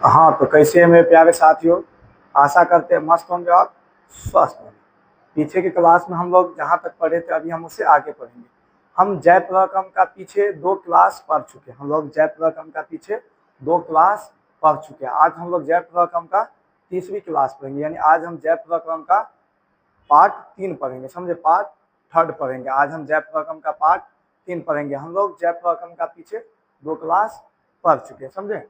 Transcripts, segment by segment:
हाँ, तो कैसे हैं मेरे प्यारे साथियों। आशा करते हैं मस्त होंगे और स्वस्थ होंगे। पीछे की क्लास में हम लोग जहाँ तक पढ़े थे अभी हम उससे आगे पढ़ेंगे। हम जयप्रकम का पीछे 2 क्लास पढ़ चुके हैं। हम लोग जयप्रकम का पीछे 2 क्लास पढ़ चुके हैं। आज हम लोग जयप्रकम का तीसरी क्लास पढ़ेंगे, यानी आज हम जयप्रकम का पार्ट 3 पढ़ेंगे, समझे। पार्ट 3 पढ़ेंगे। आज हम जयप्रकम का पार्ट 3 पढ़ेंगे। हम लोग जयप्रकम का पीछे 2 क्लास पढ़ चुके हैं, समझे।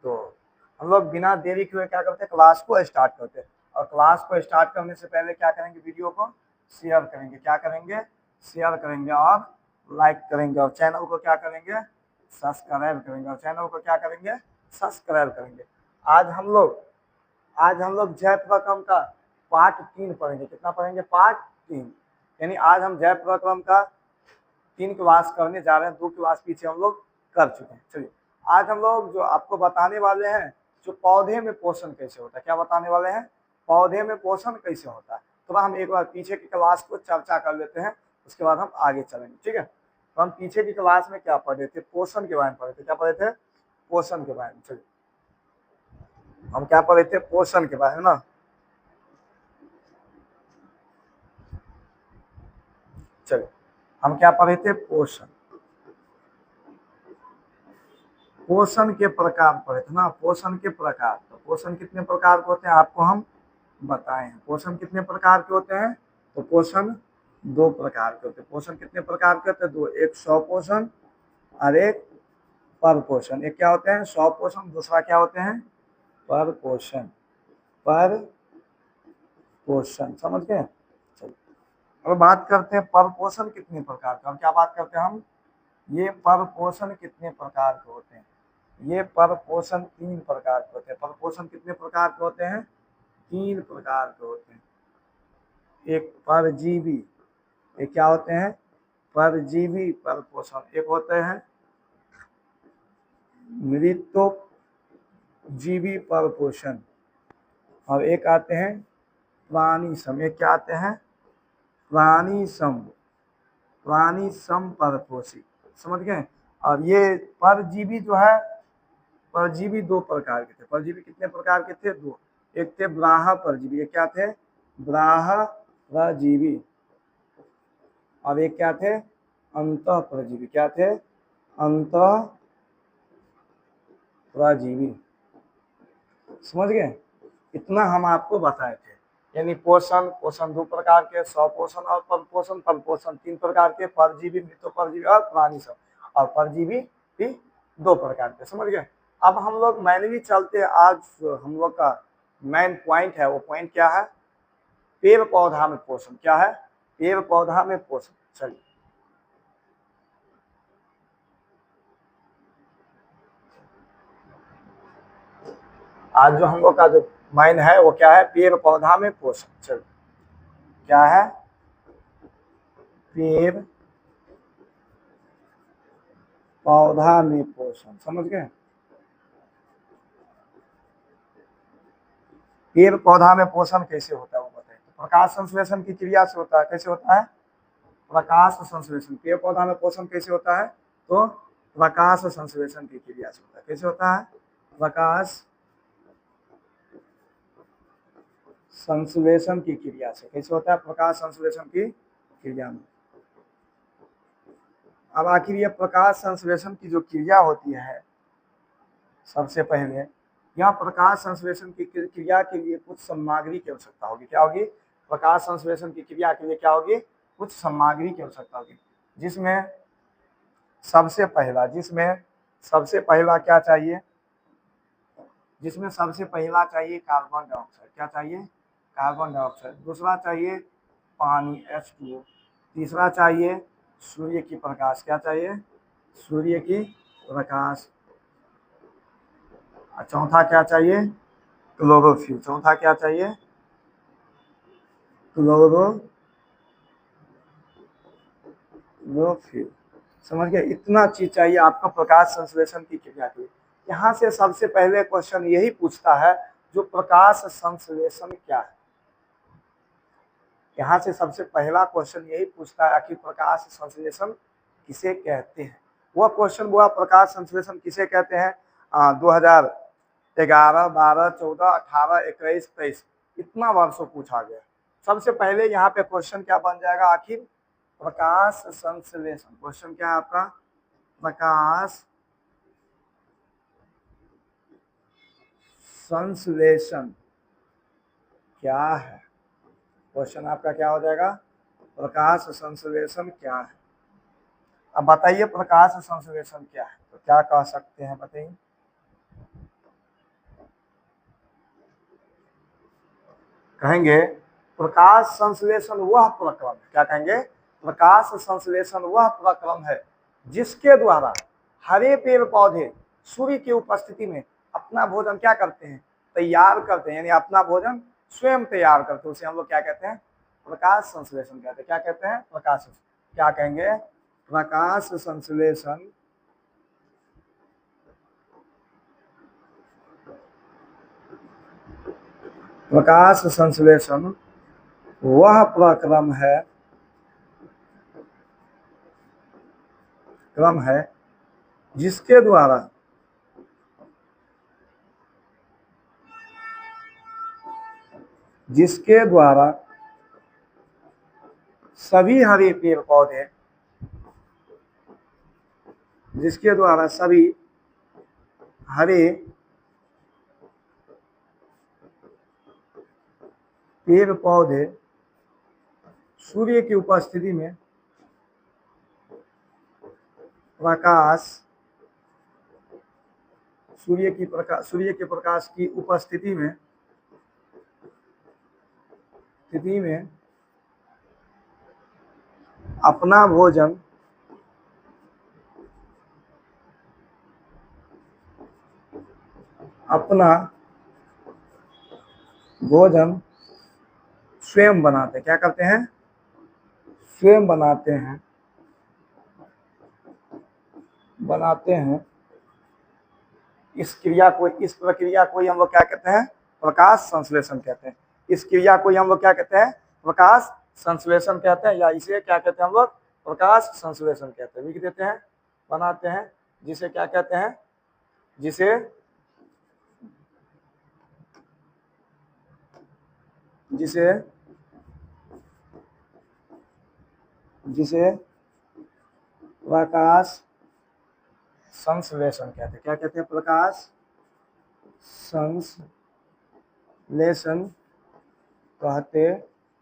तो हम लोग बिना देरी किए क्या करते हैं, क्लास को स्टार्ट करते हैं। और क्लास को स्टार्ट करने से पहले क्या करेंगे, वीडियो को शेयर करेंगे। क्या करेंगे, शेयर करेंगे और लाइक करेंगे। और चैनल को क्या करेंगे, सब्सक्राइब करेंगे। और चैनल को क्या करेंगे, सब्सक्राइब करेंगे। आज हम लोग जयप्रकम का पार्ट 3 पढ़ेंगे। कितना पढ़ेंगे, पार्ट 3। यानी आज हम जयप्रकम का 3 क्लास करने जा रहे हैं। 2 क्लास पीछे हम लोग कर चुके हैं। चलिए आज हम लोग जो आपको बताने वाले हैं, जो पौधे में पोषण कैसे होता है। क्या बताने वाले हैं, पौधे में पोषण कैसे होता है। तो हम एक बार पीछे की क्लास को चर्चा कर लेते हैं, उसके बाद हम आगे चलेंगे, ठीक है। तो हम पीछे की क्लास में क्या पढ़े थे, पोषण के बारे में पढ़े थे। क्या पढ़े थे, पोषण के बारे में। चलिए हम क्या पढ़े थे, पोषण के बारे में ना। चलिए हम क्या पढ़े थे, पोषण। पोषण के प्रकार पढ़े थे ना, पोषण के प्रकार। तो पोषण कितने प्रकार के होते हैं आपको हम बताए हैं। पोषण कितने प्रकार के होते हैं, तो पोषण 2 प्रकार के होते हैं। पोषण कितने प्रकार के होते हैं, 2। एक स्वपोषण और एक पर पोषण। एक क्या होते हैं, स्वपोषण। दूसरा क्या होते हैं, पर पोषण। पर पोषण, समझ गए। चलिए अब बात करते हैं पर पोषण कितने प्रकार का। क्या बात करते हैं हम, ये पर पोषण कितने प्रकार के होते हैं। ये पर पोषण 3 प्रकार के होते हैं। पर पोषण कितने प्रकार के होते हैं, 3 प्रकार के होते हैं। एक परजीवी, ये क्या होते हैं, परजीवी पर पोषण। एक होते हैं मृतोपजीवी पर पोषण। और एक आते हैं प्राणी सम। एक क्या आते हैं, प्राणी सम। प्राणी सम पर पोषी, समझ गए। और ये परजीवी जो है, परजीवी 2 प्रकार के थे। परजीवी कितने प्रकार के थे, 2। एक थे ब्राह परजीवी। ये क्या थे, ब्राह परजीवी। और एक क्या थे, अंतः परजीवी। क्या थे, अंतः परजीवी, समझ गए। इतना हम आपको बताए थे। यानी पोषण 2 प्रकार के, स्वपोषण और परपोषण। परपोषण 3 प्रकार के, परजीवी, मृतोपरजीवी और प्राणी सब। और परजीवी भी 2 प्रकार के, समझ गए। अब हम लोग मैनली चलते हैं। आज हम लोग का मेन पॉइंट है, वो पॉइंट क्या है, पेड़ पौधा में पोषण। क्या है, पेड़ पौधा में पोषण। चलिए आज जो हम लोग का जो मेन है वो क्या है, पेड़ पौधा में पोषण। चलिए क्या है, पेड़ पौधा में पोषण, समझ गए। पेड़ पौधा में पोषण कैसे होता है वो बताइए। तो प्रकाश संश्लेषण की क्रिया से होता है। कैसे होता है, प्रकाश संश्लेषण। पेड़ पौधा में पोषण कैसे होता है, तो प्रकाश संश्लेषण की क्रिया से होता है। कैसे होता है, प्रकाश संश्लेषण की क्रिया से। कैसे होता है, प्रकाश संश्लेषण की क्रिया में। अब आखिर ये प्रकाश संश्लेषण की जो क्रिया होती है, सबसे पहले यह प्रकाश संश्लेषण की क्रिया के लिए कुछ सामग्री की आवश्यकता होगी। क्या होगी, प्रकाश संश्लेषण की क्रिया के लिए क्या होगी, कुछ सामग्री की आवश्यकता होगी। जिसमें सबसे पहला क्या चाहिए, जिसमें सबसे पहला चाहिए कार्बन डाइऑक्साइड। क्या चाहिए, कार्बन डाइऑक्साइड। दूसरा चाहिए पानी H2O। तीसरा चाहिए सूर्य की प्रकाश। क्या चाहिए, सूर्य की प्रकाश। चौथा क्या चाहिए, क्लोरोफिल। चौथा क्या चाहिए, क्लोरोफिल, समझ गए। इतना चीज चाहिए आपका प्रकाश संश्लेषण की क्रिया के लिए। यहाँ से सबसे पहले क्वेश्चन यही पूछता है, जो प्रकाश संश्लेषण क्या है। यहाँ से सबसे पहला क्वेश्चन यही पूछता है, आखिर प्रकाश संश्लेषण किसे कहते हैं। वह क्वेश्चन हुआ, प्रकाश संश्लेषण किसे कहते हैं। 2000 11, 12, 14, 18, 21, 23 इतना वर्षों पूछा गया। सबसे पहले यहाँ पे क्वेश्चन क्या बन जाएगा, आखिर प्रकाश संश्लेषण। क्वेश्चन क्या है आपका, प्रकाश संश्लेषण क्या है। क्वेश्चन आपका क्या हो जाएगा, प्रकाश संश्लेषण क्या है। अब बताइए प्रकाश संश्लेषण क्या है, तो क्या कह सकते हैं बताइए। कहेंगे प्रकाश संश्लेषण वह प्रक्रम, क्या कहेंगे, प्रकाश संश्लेषण वह प्रक्रम है जिसके द्वारा हरे पेड़ पौधे सूर्य की उपस्थिति में अपना भोजन क्या करते हैं, तैयार करते हैं, यानी अपना भोजन स्वयं तैयार करते हैं। उसे हम लोग क्या कहते हैं, प्रकाश संश्लेषण कहते हैं। क्या कहते हैं, प्रकाश, क्या कहेंगे, प्रकाश संश्लेषण प्रकाश संश्लेषण वह प्रक्रम है जिसके द्वारा सभी हरे पेड़ पौधे सूर्य की उपस्थिति में सूर्य के प्रकाश की उपस्थिति में अपना भोजन स्वयं बनाते हैं। क्या करते हैं, स्वयं बनाते हैं। इस प्रक्रिया को हम लोग क्या कहते हैं, प्रकाश संश्लेषण कहते हैं। इस क्रिया को हम लोग क्या कहते हैं, प्रकाश संश्लेषण कहते हैं, या इसे क्या कहते हैं हम लोग, प्रकाश संश्लेषण कहते हैं। लिख देते हैं, बनाते हैं, जिसे क्या कहते हैं, जिसे प्रकाश संश्लेषण कहते हैं। क्या कहते हैं, प्रकाश संश्लेषण कहते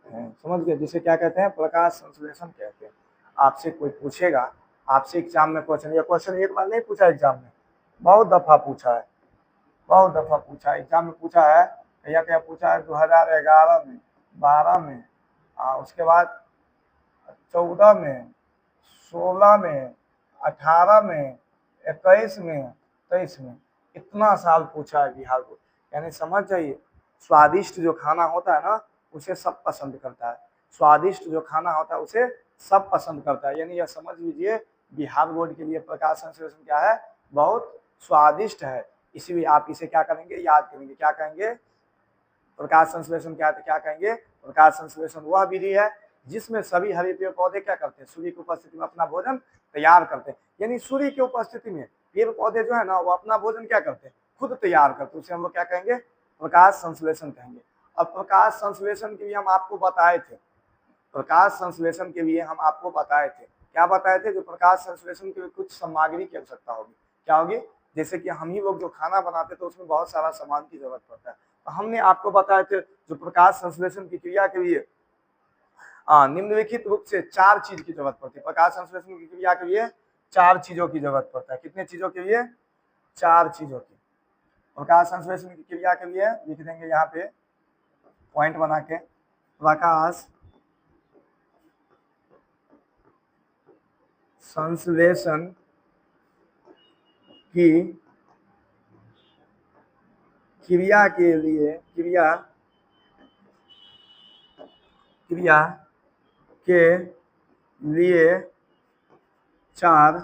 हैं। समझ गए, जिसे क्या कहते हैं, प्रकाश संश्लेषण कहते हैं। आपसे कोई पूछेगा, आपसे एग्जाम में क्वेश्चन, या क्वेश्चन एक बार नहीं पूछा एग्जाम में, बहुत दफा पूछा है, एग्जाम में पूछा है, या क्या पूछा है, 2011 में, 12 में, उसके बाद 14 में, 16 में, 18 में, 21 में, 23 में, इतना साल पूछा है बिहार को। यानी समझ जाइए, स्वादिष्ट जो खाना होता है ना, उसे सब पसंद करता है। स्वादिष्ट जो खाना होता है उसे सब पसंद करता है। यानी यह समझ लीजिए, बिहार बोर्ड के लिए प्रकाश संश्लेषण क्या है, बहुत स्वादिष्ट है। इसीलिए आप इसे क्या करेंगे, याद करेंगे। क्या कहेंगे, प्रकाश संश्लेषण क्या है, क्या कहेंगे, प्रकाश संश्लेषण वह विधि है जिसमें सभी हरे पेड़ पौधे क्या करते हैं, सूर्य की उपस्थिति में अपना भोजन तैयार करते हैं। यानी सूर्य की उपस्थिति में पेड़ पौधे जो है ना, वो अपना भोजन क्या करते हैं, खुद तैयार करते हैं। उसे हम लोग क्या कहेंगे, प्रकाश संश्लेषण कहेंगे। अब प्रकाश संश्लेषण के लिए हम आपको बताए थे, क्या बताए थे, जो प्रकाश संश्लेषण के लिए कुछ सामग्री की आवश्यकता होगी। क्या होगी, जैसे कि हम ही लोग जो खाना बनाते तो उसमें बहुत सारा सामान की जरूरत पड़ता है। तो हमने आपको बताए थे, जो प्रकाश संश्लेषण की क्रिया के लिए निम्नलिखित रूप से 4 चीज की जरूरत पड़ती है। प्रकाश संश्लेषण की क्रिया के लिए 4 चीजों की जरूरत पड़ता है। कितने चीजों के लिए, 4 चीजों की। प्रकाश संश्लेषण की क्रिया के लिए लिख देंगे यहाँ पे पॉइंट बना के, प्रकाश संश्लेषण की क्रिया के लिए 4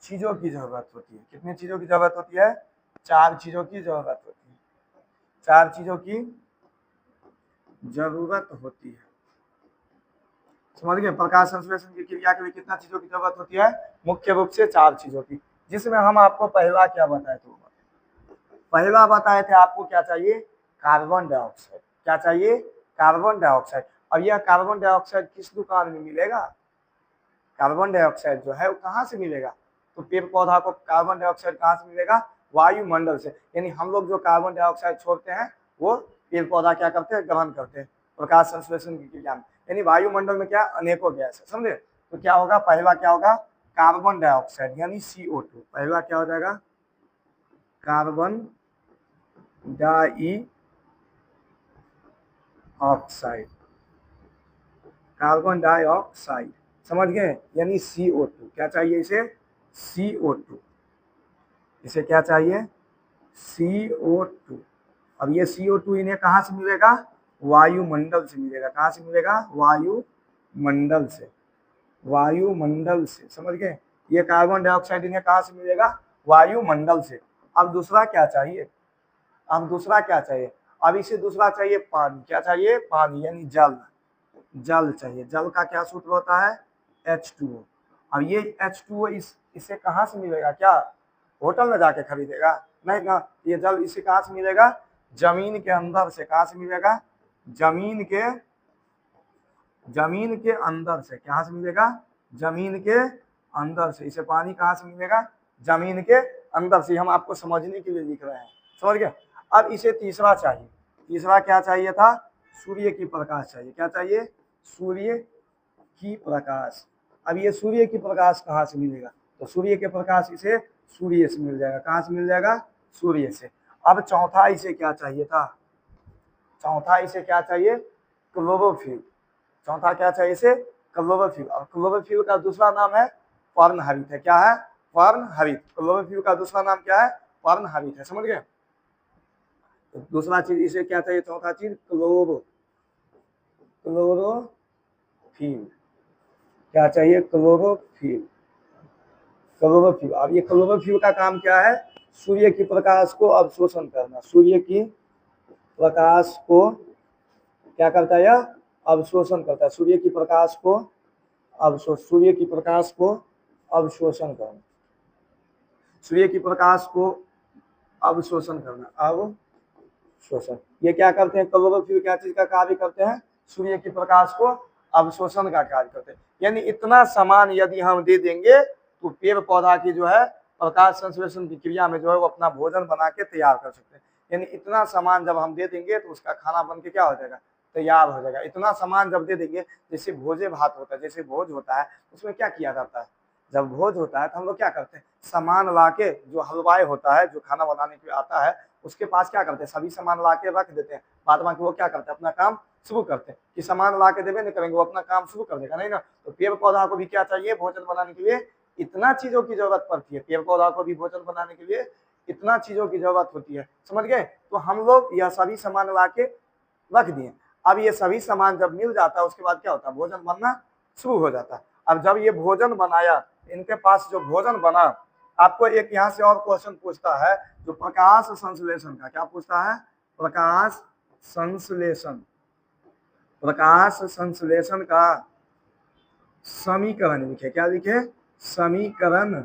चीजों की जरूरत होती है। कितने चीजों की जरूरत होती है, 4 चीजों की जरूरत होती है। 4 चीजों की जरूरत होती है। समझ गए। प्रकाश संश्लेषण की क्रिया के लिए कितना चीजों की जरूरत होती है? मुख्य रूप से 4 चीजों की, जिसमें हम आपको पहला क्या बताए थे? पहला बताए थे आपको क्या चाहिए? Carbon dioxide. क्या चाहिए? Carbon dioxide. अब यह कार्बन डाइऑक्साइड किस दुकान में मिलेगा? कार्बन डाइऑक्साइड जो है वो कहाँ से मिलेगा? तो पेड़ पौधा को कार्बन डाइऑक्साइड कहाँ से मिलेगा? वायुमंडल से। यानी हम लोग जो कार्बन डाइऑक्साइड छोड़ते हैं वो पेड़ पौधा क्या करते हैं? ग्रहण करते हैं प्रकाश संश्लेषण की क्रिया में। यानी वायुमंडल में क्या? अनेकों गैस है, समझे। तो क्या होगा? पहला क्या होगा? कार्बन डाइऑक्साइड यानी CO2। पहला क्या हो जाएगा? Carbon dioxide. कार्बन डाइऑक्साइड, समझ गए, यानी CO2। क्या चाहिए इसे? CO2। इसे क्या चाहिए? CO2। अब ये CO2 इन्हें कहाँ से मिलेगा? वायुमंडल से मिलेगा। कहाँ से मिलेगा? वायुमंडल से। वायुमंडल से, समझ गए। ये कार्बन डाइऑक्साइड इन्हें कहाँ से मिलेगा? वायुमंडल से। अब दूसरा क्या चाहिए? अब दूसरा क्या चाहिए? अब इसे दूसरा चाहिए पानी। क्या चाहिए? पानी यानी जल। जल चाहिए। जल का क्या सूत्र होता है? H2O। अब ये H2O इसे कहाँ से मिलेगा? क्या होटल में जाके खरीदेगा? नहीं ना, ये जल इसे कहाँ से मिलेगा? जमीन के अंदर से। कहाँ से मिलेगा? जमीन के अंदर से। कहाँ से मिलेगा? जमीन के अंदर से। इसे पानी कहाँ से मिलेगा? जमीन के अंदर से। हम आपको समझने के लिए लिख रहे हैं, समझ गए। अब इसे तीसरा चाहिए। तीसरा क्या चाहिए था? सूर्य की प्रकाश चाहिए। क्या चाहिए? सूर्य की प्रकाश। अब ये सूर्य की प्रकाश कहाँ से मिलेगा? तो सूर्य के प्रकाश इसे सूर्य से मिल जाएगा। कहाँ से मिल जाएगा? सूर्य से। अब चौथा इसे क्या चाहिए था? चौथा इसे क्या चाहिए? क्लोरोफिल। चौथा क्या चाहिए इसे? क्लोरोफिल। और क्लोरोफिल का दूसरा नाम है पर्णहरित है। क्या है? पर्णहरित। क्लोरोफिल का दूसरा नाम क्या है? पर्णहरित है, समझ गए। तो दूसरा चीज इसे क्या चाहिए? चौथा चीज क्लोरोफिल। क्या चाहिए? क्लोरोफिल। क्लोरोफिल। अब ये क्लोरोफिल का काम क्या है? सूर्य की प्रकाश को अवशोषण करना। सूर्य की प्रकाश को क्या करता है? यह अवशोषण करता है। सूर्य की प्रकाश को सूर्य की प्रकाश को अवशोषण करना। सूर्य की प्रकाश को अवशोषण करना। अवशोषण, ये क्या करते हैं? क्लोरोफिल क्या चीज का कार्य करते हैं? सूर्य की प्रकाश को अवशोषण का कार्य करते हैं। यानी इतना सामान यदि हम दे देंगे तो पेड़ पौधा की जो है प्रकाश संश्लेषण की क्रिया में जो है वो अपना भोजन बना के तैयार कर सकते हैं। यानी इतना सामान जब हम दे देंगे तो उसका खाना बन के क्या हो जाएगा? तैयार हो जाएगा। इतना सामान जब दे देंगे, जैसे भोजे भात होता है, जैसे भोज होता है, उसमें क्या किया जाता है? जब भोज होता है तो हम लोग क्या करते हैं? सामान लाके, जो हलवाई होता है, जो खाना बनाने के लिए आता है, उसके पास क्या करते हैं? सभी सामान लाके रख देते हैं। बाद में वो क्या करते हैं? अपना काम शुरू करते हैं। कि सामान ला के देवे नहीं करेंगे, वो अपना काम शुरू कर देगा, नहीं ना। तो पेड़ पौधा को भी क्या चाहिए? भोजन बनाने के लिए इतना चीजों की जरूरत पड़ती है। पेड़ पौधा को भी भोजन बनाने के लिए इतना चीजों की जरूरत होती है, समझ गए। तो हम लोग यह सभी सामान ला के रख दिए। अब ये सभी सामान जब मिल जाता है उसके बाद क्या होता है? भोजन बनना शुरू हो जाता है। अब जब ये भोजन बनाया, इनके पास जो भोजन बना, आपको एक यहाँ से और क्वेश्चन पूछता है जो प्रकाश संश्लेषण का। क्या पूछता है? प्रकाश संश्लेषण। प्रकाश संश्लेषण का समीकरण लिखे। क्या लिखे? समीकरण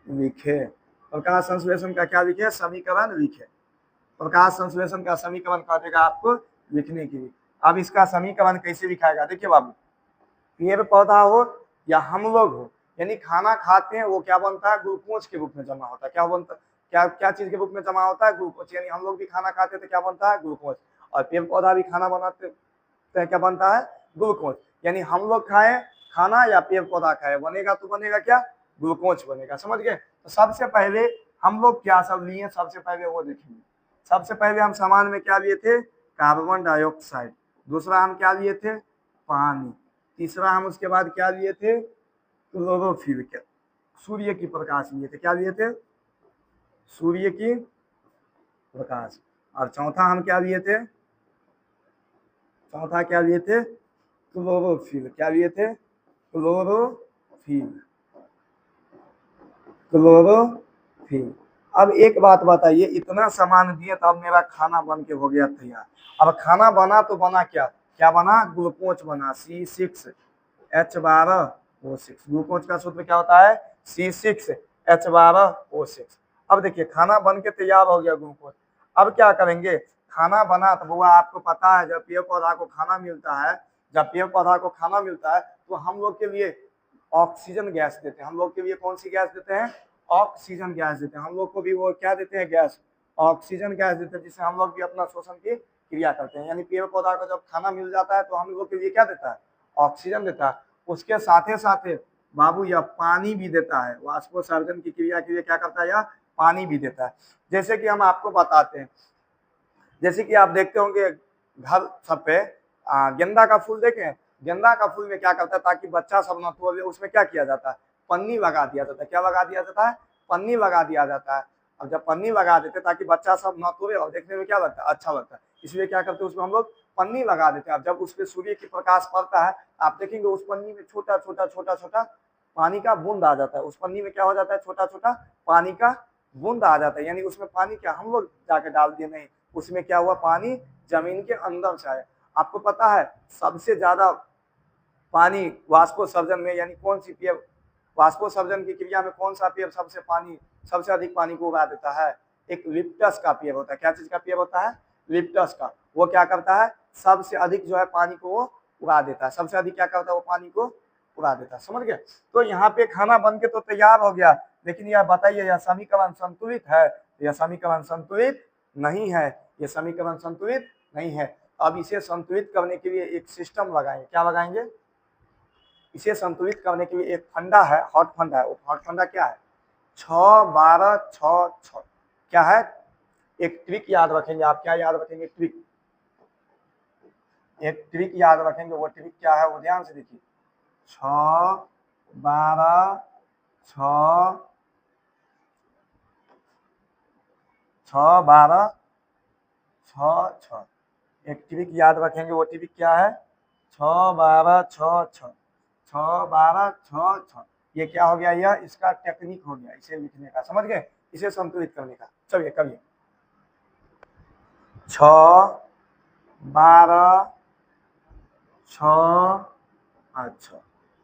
लिखे। प्रकाश संश्लेषण का क्या लिखे? समीकरण लिखे। प्रकाश संश्लेषण का समीकरण कह देगा आपको लिखने के लिए। अब इसका समीकरण कैसे लिखाएगा? देखिए बाबू, पेड़ पौधा हो या हम लोग हो, यानी खाना खाते हैं, वो क्या बनता है? ग्लूकोज के रूप में जमा होता है। क्या बनता? क्या चीज के रूप में जमा होता है? ग्लूकोज। यानी हम लोग भी खाना खाते थे, क्या बनता है? ग्लूकोज। और पेड़ पौधा भी खाना बनाते हैं, क्या बनता है? ग्लूकोज। यानी हम लोग खाए खाना या पेड़ पौधा खाए, बनेगा तो बनेगा क्या? ग्लूकोज बनेगा, समझ गए। तो सबसे पहले हम लोग क्या सब लिए? सबसे पहले वो देखेंगे। सबसे पहले हम सामान में क्या लिए थे? Carbon dioxide. दूसरा हम क्या लिए थे? पानी। तीसरा हम उसके बाद क्या लिए थे? क्लोरोफिल। क्या? सूर्य की प्रकाश लिए थे। क्या लिए थे? सूर्य की प्रकाश। और चौथा हम क्या लिए थे? चौथा क्या लिए थे? क्लोरोफिल। क्या लिए थे? क्लोरोफिल। क्लोरोफिल। अब एक बात बताइए, इतना सामान दिए तो अब मेरा खाना बन के हो गया तैयार। अब खाना बना तो बना क्या? क्या बना? ग्लूकोज बना, C6 H12O6। ग्लूकोज का सूत्र क्या होता है C6H12O6। अब देखिए खाना बन के तैयार हो गया ग्लूकोज। अब क्या करेंगे, खाना बना तो वो आपको पता है जब पेड़ पौधा को खाना मिलता है, जब पेड़ पौधा को खाना मिलता है तो हम लोग के लिए ऑक्सीजन गैस देते हैं। हम लोग के लिए कौन सी गैस देते हैं, ऑक्सीजन गैस देते हैं। हम लोग को भी वो क्या देते हैं, गैस ऑक्सीजन गैस देते हैं, जिससे हम लोग भी अपना शोषण की क्रिया करते हैं। यानी पेड़ पौधा को जब खाना मिल जाता है तो हम लोग के लिए क्या देता है, ऑक्सीजन देता है। उसके साथ साथ बाबू यह पानी भी देता है, वाष्पोत्सर्जन की क्रिया के लिए क्या करता है, यह पानी भी देता है। जैसे कि हम आपको बताते हैं, जैसे कि आप देखते होंगे घर सब पे गेंदा का फूल देखें, गेंदा का फूल में क्या करता है ताकि बच्चा सब न तोड़े, उसमें क्या किया जाता है, पन्नी लगा दिया जाता है। क्या लगा दिया जाता है, पन्नी लगा दिया जाता है। अब जब पन्नी लगा देते हैं ताकि बच्चा सब न तोड़े और देखने में क्या लगता है, अच्छा लगता है, इसलिए क्या करते हैं उसमें हम लोग पन्नी लगा देते हैं। अब जब उस पर सूर्य की प्रकाश पड़ता है, आप देखेंगे उस पन्नी में छोटा छोटा छोटा छोटा पानी का बूंद आ जाता है। उस पन्नी में क्या हो जाता है, छोटा छोटा पानी का बूंद आ जाता है। यानी उसमें पानी क्या हम लोग जाके डाल दिए, नहीं, उसमें क्या हुआ, पानी जमीन के अंदर से आया। आपको पता है सबसे ज्यादा पानी वाष्पोत्सर्जन में, यानी कौन सी पेय वाष्पोत्सर्जन की क्रिया में कौन सा पेय सबसे अधिक पानी को उगा देता है, एक लिप्टस का पेय होता है। क्या चीज का पेय होता है, लिप्टस का। वो क्या करता है, सबसे अधिक जो है पानी को वो उगा देता है। सबसे अधिक क्या करता है, वो पानी को उगा देता है। समझ गए। तो यहाँ पे खाना बन के तो तैयार हो गया, लेकिन यह बताइए यह समीकरण संतुलित है, यह समीकरण संतुलित नहीं है, यह समीकरण संतुलित नहीं है। अब इसे संतुलित करने के लिए एक सिस्टम लगाएंगे। क्या लगाएंगे, इसे संतुलित करने के लिए एक फंडा है, हॉट फंडा है। वो हॉट फंडा क्या है, 6 12 6 6। क्या है, एक ट्रिक याद रखेंगे आप। क्या याद रखेंगे, ट्रिक, एक ट्रिक याद रखेंगे। वो ट्रिक क्या है, वो ध्यान से देखिए। 6 12 6 6 12 6 6। एक ट्रिक याद रखेंगे। वो ट्रिक क्या है, 6 12 6 6 6 12 6 6। ये क्या हो गया, यह इसका टेक्निक हो गया इसे लिखने का। समझ गए, इसे संतुलित करने का। चलिए करिए, 6 12 6। अच्छा,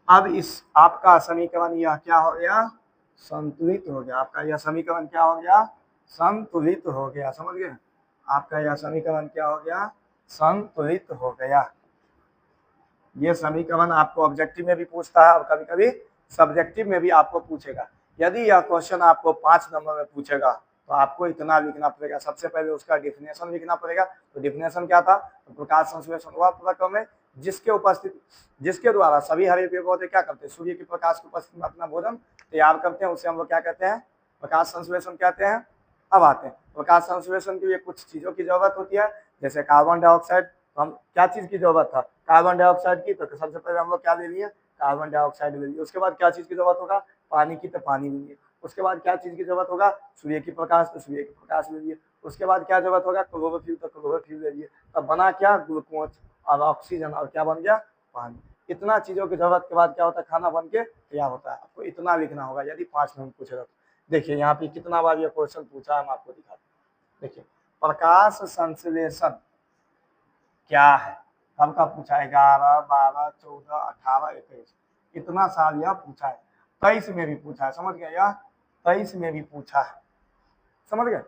अब इस आपका समीकरण यह क्या हो गया, संतुलित हो गया। आपका यह समीकरण क्या हो गया, संतुलित हो गया। समझ गए, आपका यह समीकरण क्या हो गया, संतुलित हो गया। ये समीकरण आपको ऑब्जेक्टिव में भी पूछता है और कभी कभी सब्जेक्टिव में भी आपको पूछेगा। यदि यह क्वेश्चन आपको 5 नंबर में पूछेगा तो आपको इतना लिखना पड़ेगा। सबसे पहले उसका डिफिनेशन लिखना पड़ेगा। तो डिफिनेशन क्या था, तो प्रकाश संश्लेषण वह प्रक्रम है जिसके द्वारा सभी हरे पेड़ पौधे क्या करते हैं, सूर्य के प्रकाश की उपस्थिति में अपना भोजन तैयार करते हैं। उसे हम लोग क्या कहते हैं, प्रकाश संश्लेषण कहते हैं। अब आते हैं प्रकाश संश्लेषण के लिए कुछ चीजों की जरूरत होती है, जैसे कार्बन डाइऑक्साइड। हम क्या चीज की जरूरत था, कार्बन डाइऑक्साइड की। तो सबसे पहले हम लोग क्या ले लिए, कार्बन डाइऑक्साइड ले लिए। उसके बाद क्या चीज की जरूरत होगा, पानी की, तो पानी ले लिए। उसके बाद क्या चीज की जरूरत होगा, सूर्य की प्रकाश, तो सूर्य की प्रकाश ले लिए। उसके बाद क्या जरूरत होगा, क्लोरोफिल, तो क्लोरोफिल ले लिए। तब बना क्या, ग्लूकोज और ऑक्सीजन, और क्या बन गया, पानी। इतना चीजों की जरूरत के बाद क्या होता है, खाना बन के तैयार होता है। आपको इतना लिखना होगा यदि 5 नंबर पूछेगा। देखिए यहाँ पे कितना बार ये क्वेश्चन पूछा है, हम आपको दिखाते हैं। देखिए प्रकाश संश्लेषण क्या है, कब का पूछा है, 11 12 14 18 21। इतना साल यह पूछा है। 23 में भी पूछा है। समझ गए, यह 23 में भी पूछा है। समझ गए।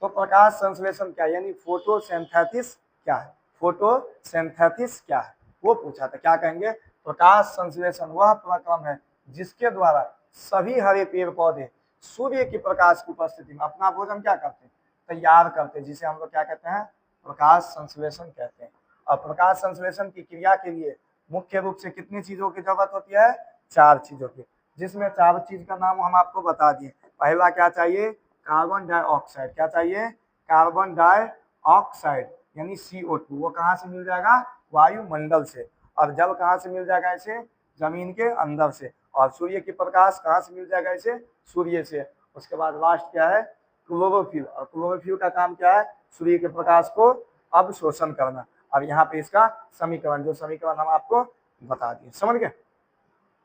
तो प्रकाश संश्लेषण क्या, यानी फोटोसिंथेसिस क्या है, फोटोसिंथेसिस क्या है, वो पूछा था। क्या कहेंगे, प्रकाश संश्लेषण वह प्रक्रम है जिसके द्वारा सभी हरे पेड़ पौधे सूर्य की प्रकाश की उपस्थिति में अपना भोजन क्या करते हैं, तैयार करते हैं, जिसे हम लोग क्या कहते हैं, प्रकाश संश्लेषण कहते हैं। और प्रकाश संश्लेषण की क्रिया के लिए मुख्य रूप से कितनी चीजों की जरूरत होती है, 4 चीजों की, जिसमें 4 चीज का नाम हम आपको बता दिए। पहला क्या चाहिए, कार्बन डाइऑक्साइड। क्या चाहिए, कार्बन डाइऑक्साइड यानी CO2। वो कहाँ से मिल जाएगा, वायुमंडल से। और जल कहाँ से मिल जाएगा इसे, जमीन के अंदर से। और सूर्य की प्रकाश कहाँ से मिल जाएगा इसे, सूर्य से। उसके बाद लास्ट क्या है, क्लोरोफिल। और क्लोरोफिल का काम क्या है, सूर्य के प्रकाश को अवशोषण करना। और यहाँ पे इसका समीकरण, जो समीकरण हम आपको बता दिए। समझ गए,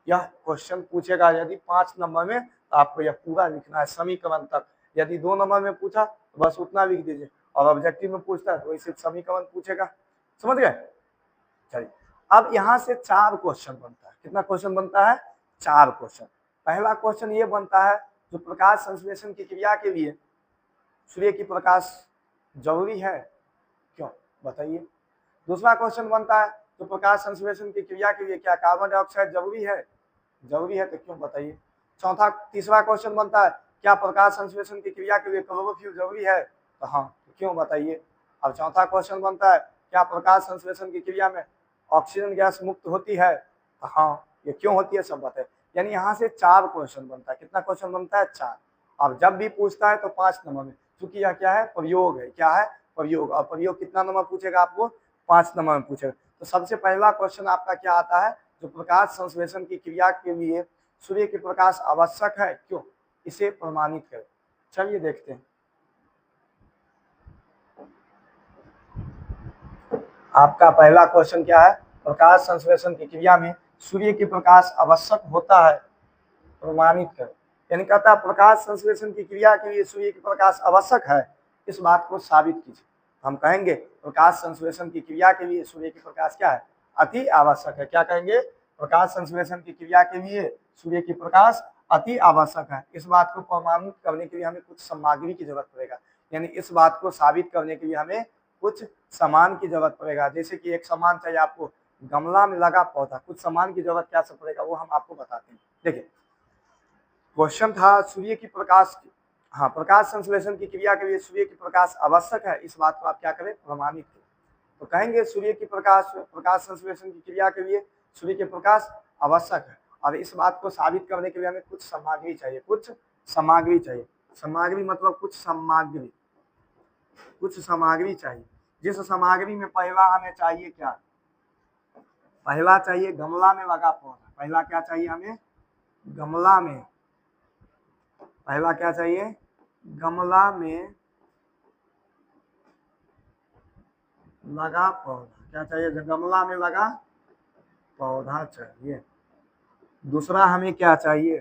यह क्वेश्चन पूछेगा यदि 5 नंबर में, तो आपको यह पूरा लिखना है समीकरण तक। यदि 2 नंबर में पूछा तो बस उतना लिख दीजिए, और ऑब्जेक्टिव में पूछता है तो इसे समीकरण पूछेगा। समझ गए। चलिए अब यहाँ से 4 क्वेश्चन बनता है। कितना क्वेश्चन बनता है? 4 क्वेश्चन। पहला क्वेश्चन ये बनता है जो प्रकाश संश्लेषण की क्रिया के लिए सूर्य की प्रकाश जरूरी है, क्यों? बताइए। दूसरा क्वेश्चन बनता है तो प्रकाश संश्लेषण की क्रिया के लिए क्या कार्बन डाइऑक्साइड जरूरी है? जरूरी है, तो क्यों? बताइए। तीसरा क्वेश्चन बनता है क्या प्रकाश संश्लेषण की क्रिया के लिए क्लोरोफिल जरूरी है? तो हाँ, तो क्यों? बताइए। अब चौथा क्वेश्चन बनता है क्या प्रकाश संश्लेषण की क्रिया में ऑक्सीजन गैस मुक्त होती है? तो हाँ, ये क्यों होती है सब बताए। यानी यहाँ से 4 क्वेश्चन बनता है। कितना क्वेश्चन बनता है? 4। अब जब भी पूछता है तो 5 नंबर में, क्योंकि यह क्या है? प्रयोग है। क्या है? प्रयोग। और प्रयोग कितना नंबर पूछेगा आपको? 5 नंबर में पूछेगा। तो सबसे पहला क्वेश्चन आपका क्या आता है? जो प्रकाश संश्लेषण की क्रिया के लिए सूर्य के प्रकाश आवश्यक है, क्यों? इसे प्रमाणित करें। चलिए देखते हैं। आपका पहला क्वेश्चन क्या है? प्रकाश संश्लेषण की क्रिया में सूर्य की प्रकाश आवश्यक होता है, प्रमाणित करें। यानी कहता है प्रकाश संश्लेषण की क्रिया के लिए सूर्य की प्रकाश आवश्यक है, इस बात को साबित कीजिए। हम कहेंगे प्रकाश संश्लेषण की क्रिया के लिए सूर्य की प्रकाश क्या है? अति आवश्यक है। क्या कहेंगे? प्रकाश संश्लेषण की क्रिया के लिए सूर्य की प्रकाश अति आवश्यक है। इस बात को प्रमाणित करने के लिए हमें कुछ सामग्री की जरूरत पड़ेगा। यानी इस बात को साबित करने के लिए हमें कुछ सामान की जरूरत पड़ेगा। जैसे कि एक सामान चाहिए आपको, गमला में लगा पौधा, कुछ सामान की जरूरत क्या सब पड़ेगा वो हम आपको बताते हैं। देखिए, क्वेश्चन था सूर्य की प्रकाश, हाँ, प्रकाश संश्लेषण की क्रिया के लिए सूर्य की प्रकाश आवश्यक है, इस बात को आप क्या करें? प्रमाणित करें। तो कहेंगे सूर्य की प्रकाश संश्लेषण की क्रिया के लिए सूर्य के प्रकाश आवश्यक है, और इस बात को साबित करने के लिए हमें कुछ सामग्री चाहिए। कुछ सामग्री चाहिए। सामग्री मतलब कुछ सामग्री चाहिए। जिस सामग्री में पहला हमें चाहिए क्या? पहला चाहिए गमला में लगा पौधा। पहला क्या चाहिए हमें? गमला में। पहला क्या चाहिए? गमला में लगा पौधा। क्या चाहिए? गमला में लगा पौधा चाहिए। दूसरा हमें क्या चाहिए?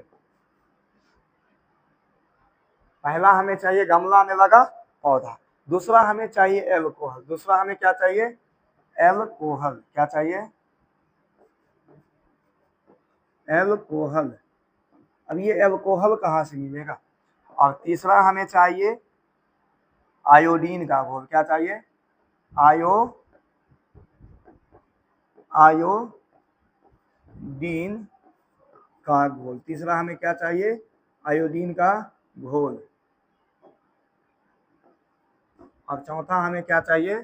पहला हमें चाहिए गमला में लगा पौधा। दूसरा हमें चाहिए एल्कोहल। दूसरा हमें क्या चाहिए? एल्कोहल। क्या चाहिए? एल्कोहल। अब ये एल्कोहल कहाँ से मिलेगा? और तीसरा हमें चाहिए आयोडीन का घोल। क्या चाहिए? आयोडीन का घोल। तीसरा हमें क्या चाहिए? आयोडीन का घोल। और चौथा हमें क्या चाहिए?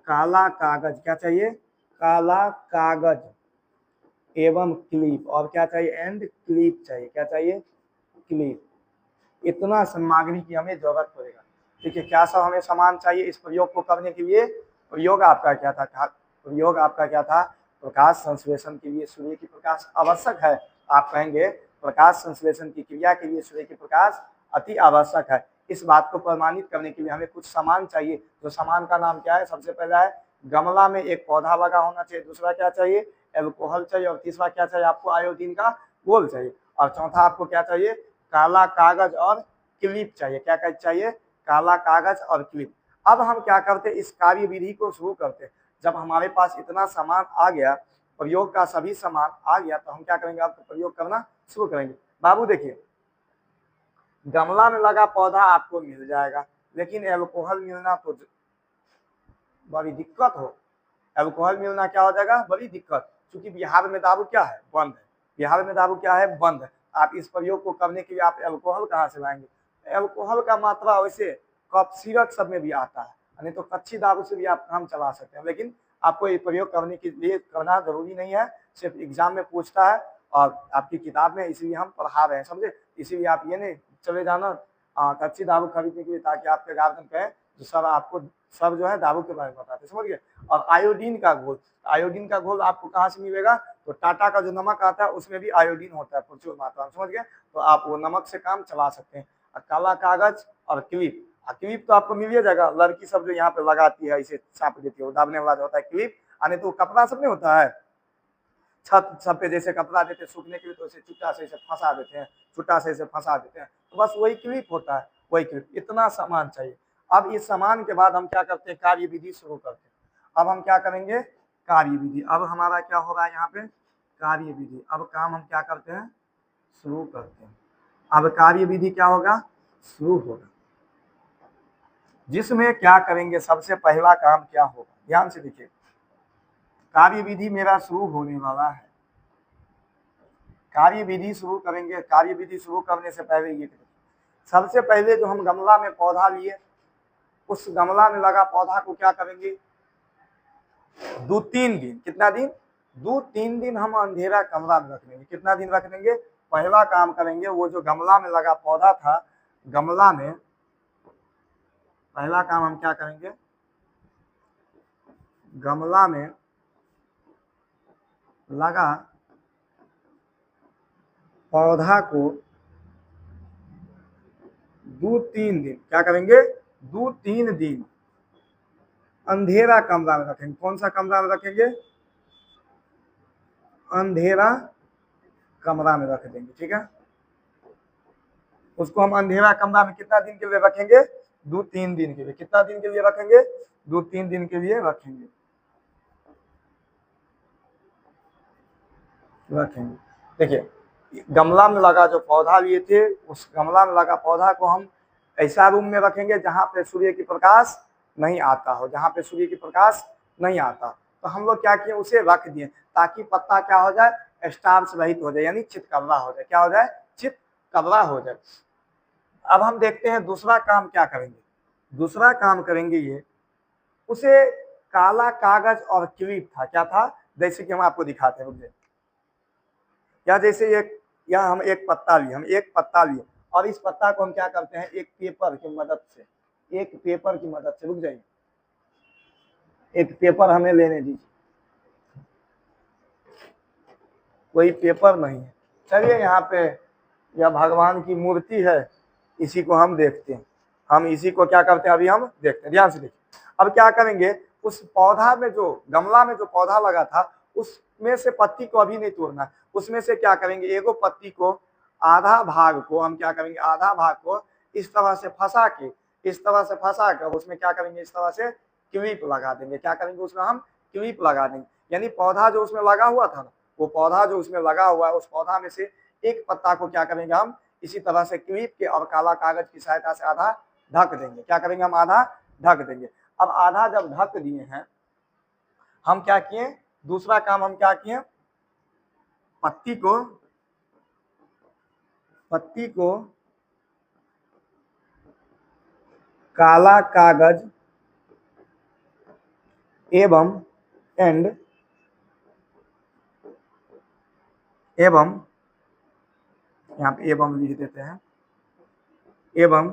काला कागज। क्या चाहिए? काला कागज एवं क्लिप। और क्या चाहिए? एंड क्लिप चाहिए। क्या चाहिए? क्लिप। इतना सामग्री की हमें जरूरत पड़ेगा। ठीक है, क्या सब हमें सामान चाहिए इस प्रयोग को करने के लिए? प्रयोग आपका क्या था? प्रयोग आपका क्या था? प्रकाश संश्लेषण के लिए सूर्य की प्रकाश आवश्यक है। आप कहेंगे प्रकाश संश्लेषण की क्रिया के लिए सूर्य की प्रकाश अति आवश्यक है। इस बात को प्रमाणित करने के लिए हमें कुछ सामान चाहिए। जो सामान का नाम क्या है? सबसे पहला है गमला में एक पौधा लगा होना चाहिए। दूसरा क्या चाहिए? एल्कोहल चाहिए। और तीसरा क्या चाहिए आपको? आयोडीन का घोल चाहिए। और चौथा आपको क्या चाहिए? काला कागज और क्लिप चाहिए। क्या चाहिए? काला कागज और क्लिप। अब हम क्या करते? इस कार्य विधि को शुरू करते। जब हमारे पास इतना सामान आ गया, प्रयोग का सभी सामान आ गया, तो हम क्या करेंगे? अब प्रयोग करना शुरू करेंगे। बाबू देखिए, गमला में लगा पौधा आपको मिल जाएगा, लेकिन एल्कोहल मिलना तो बड़ी दिक्कत हो। एल्कोहल मिलना क्या हो जाएगा? बड़ी दिक्कत। क्योंकि बिहार में दारू क्या है? बंद है। बिहार में दारू क्या है? बंद है। आप इस प्रयोग को करने के लिए आप एल्कोहल कहाँ से लाएंगे? एल्कोहल का मात्रा वैसे कफ सिरप सब में भी आता है, नहीं तो कच्ची दारू से भी आप काम चला सकते हैं। लेकिन आपको ये प्रयोग करने के लिए करना जरूरी नहीं है, सिर्फ एग्जाम में पूछता है और आपकी किताब में, इसीलिए हम पढ़ा रहे हैं, समझे? इसीलिए आप ये नहीं चले जाना कच्ची दारू खरीदने के लिए, ताकि आपके गार्जियन कहे जो सर आपको सब जो है दारू के बारे में बताते, समझ गए? और आयोडीन का घोल। आयोडीन का घोल आपको कहाँ से मिलेगा? तो टाटा का जो नमक आता है उसमें भी आयोडीन होता है प्रचुर मात्रा में, समझ गए? तो आप वो नमक से काम चला सकते हैं। और काला कागज और क्लिप। क्लिप तो आपको मिल जाएगा। लड़की सब जो यहाँ पे लगाती है, इसे छाप देती है, वो दाबने वाला जो होता है क्लिप। आने तो कपड़ा सब नहीं होता है, छत सब पे जैसे कपड़ा देते सूखने के लिए, तो उसे छुट्टा से इसे फंसा देते हैं, छुट्टा से इसे फंसा देते हैं, तो बस वही क्लिप होता है, वही क्लिप। इतना सामान चाहिए। अब इस सामान के बाद हम क्या करते हैं? कार्य विधि शुरू करते हैं। अब हम क्या करेंगे? कार्य विधि। अब हमारा क्या हो रहा है यहाँ पे, कार्य विधि। अब काम हम क्या करते हैं, शुरू करते हैं। अब कार्य विधि क्या होगा, शुरू होगा, जिसमें क्या करेंगे, सबसे पहला काम क्या होगा, ध्यान से देखिए। कार्य विधि मेरा शुरू होने वाला है, कार्य विधि शुरू करेंगे। कार्य विधि शुरू करने से पहले ये करेंगे, सबसे पहले जो हम गमला में पौधा लिए, उस गमला में लगा पौधा को क्या करेंगे, 2-3 दिन, कितना दिन, 2-3 दिन हम अंधेरा कमरा में रख लेंगे। कितना दिन रख लेंगे, पहला काम करेंगे, वो जो गमला में लगा पौधा था, गमला में पहला काम हम क्या करेंगे, गमला में लगा पौधा को 2-3 दिन क्या करेंगे, 2-3 दिन अंधेरा कमरा में रखेंगे। कौन सा कमरा में रखेंगे, अंधेरा कमरा में रख देंगे, ठीक है। उसको हम अंधेरा कमरा में कितना दिन के लिए रखेंगे, 2-3 दिन के लिए। कितना दिन के लिए रखेंगे, 2-3 दिन के लिए रखेंगे। देखिए, गमला में लगा जो पौधा लिए थे, उस गमला में लगा पौधा को हम ऐसा रूम में रखेंगे जहां पे सूर्य की प्रकाश नहीं आता हो, जहां पे सूर्य की प्रकाश नहीं आता। तो हम लोग क्या किए, उसे रख दिए ताकि पत्ता क्या हो जाए, स्टार्च रहित हो जाए, यानी चितकबरा हो जाए। क्या हो जाए, चितकबरा हो जाए। अब हम देखते हैं दूसरा काम क्या करेंगे। दूसरा काम करेंगे ये, उसे काला कागज और क्लिप था, क्या था, जैसे कि हम आपको दिखाते हैं, रुक या जैसे एक, यहाँ हम एक पत्ता लिए, हम एक पत्ता लिए और इस पत्ता को हम क्या करते हैं, एक पेपर की मदद से, एक पेपर की मदद से, रुक जाइए, एक पेपर हमें लेने दीजिए, कोई पेपर नहीं है। चलिए, यहाँ पे यह भगवान की मूर्ति है, इसी को हम देखते हैं। हम इसी को क्या करते हैं, अभी हम देखते हैं, ध्यान से देखिए। अब क्या करेंगे, उस पौधा में जो गमला में जो पौधा लगा था, उसमें से पत्ती को अभी नहीं तोड़ना। उसमें से क्या करेंगे, एगो पत्ती को, आधा भाग को हम क्या करेंगे, आधा भाग को इस तरह से फंसा के, इस तरह से फंसा कर उसमें क्या करेंगे, इस तरह से क्लिप लगा देंगे। क्या करेंगे, उसमें हम क्लिप लगा देंगे। यानी पौधा जो उसमें लगा हुआ था ना, वो पौधा जो उसमें लगा हुआ है, उस पौधा में से एक पत्ता को क्या करेंगे, हम इसी तरह से क्लिप के और काला कागज की सहायता से आधा ढक देंगे। क्या करेंगे, हम आधा ढक देंगे। अब आधा जब ढक दिए हैं, हम क्या किए, दूसरा काम हम क्या किए, पत्ती को काला कागज एवं यहाँ पे एवं लिख देते हैं, एवं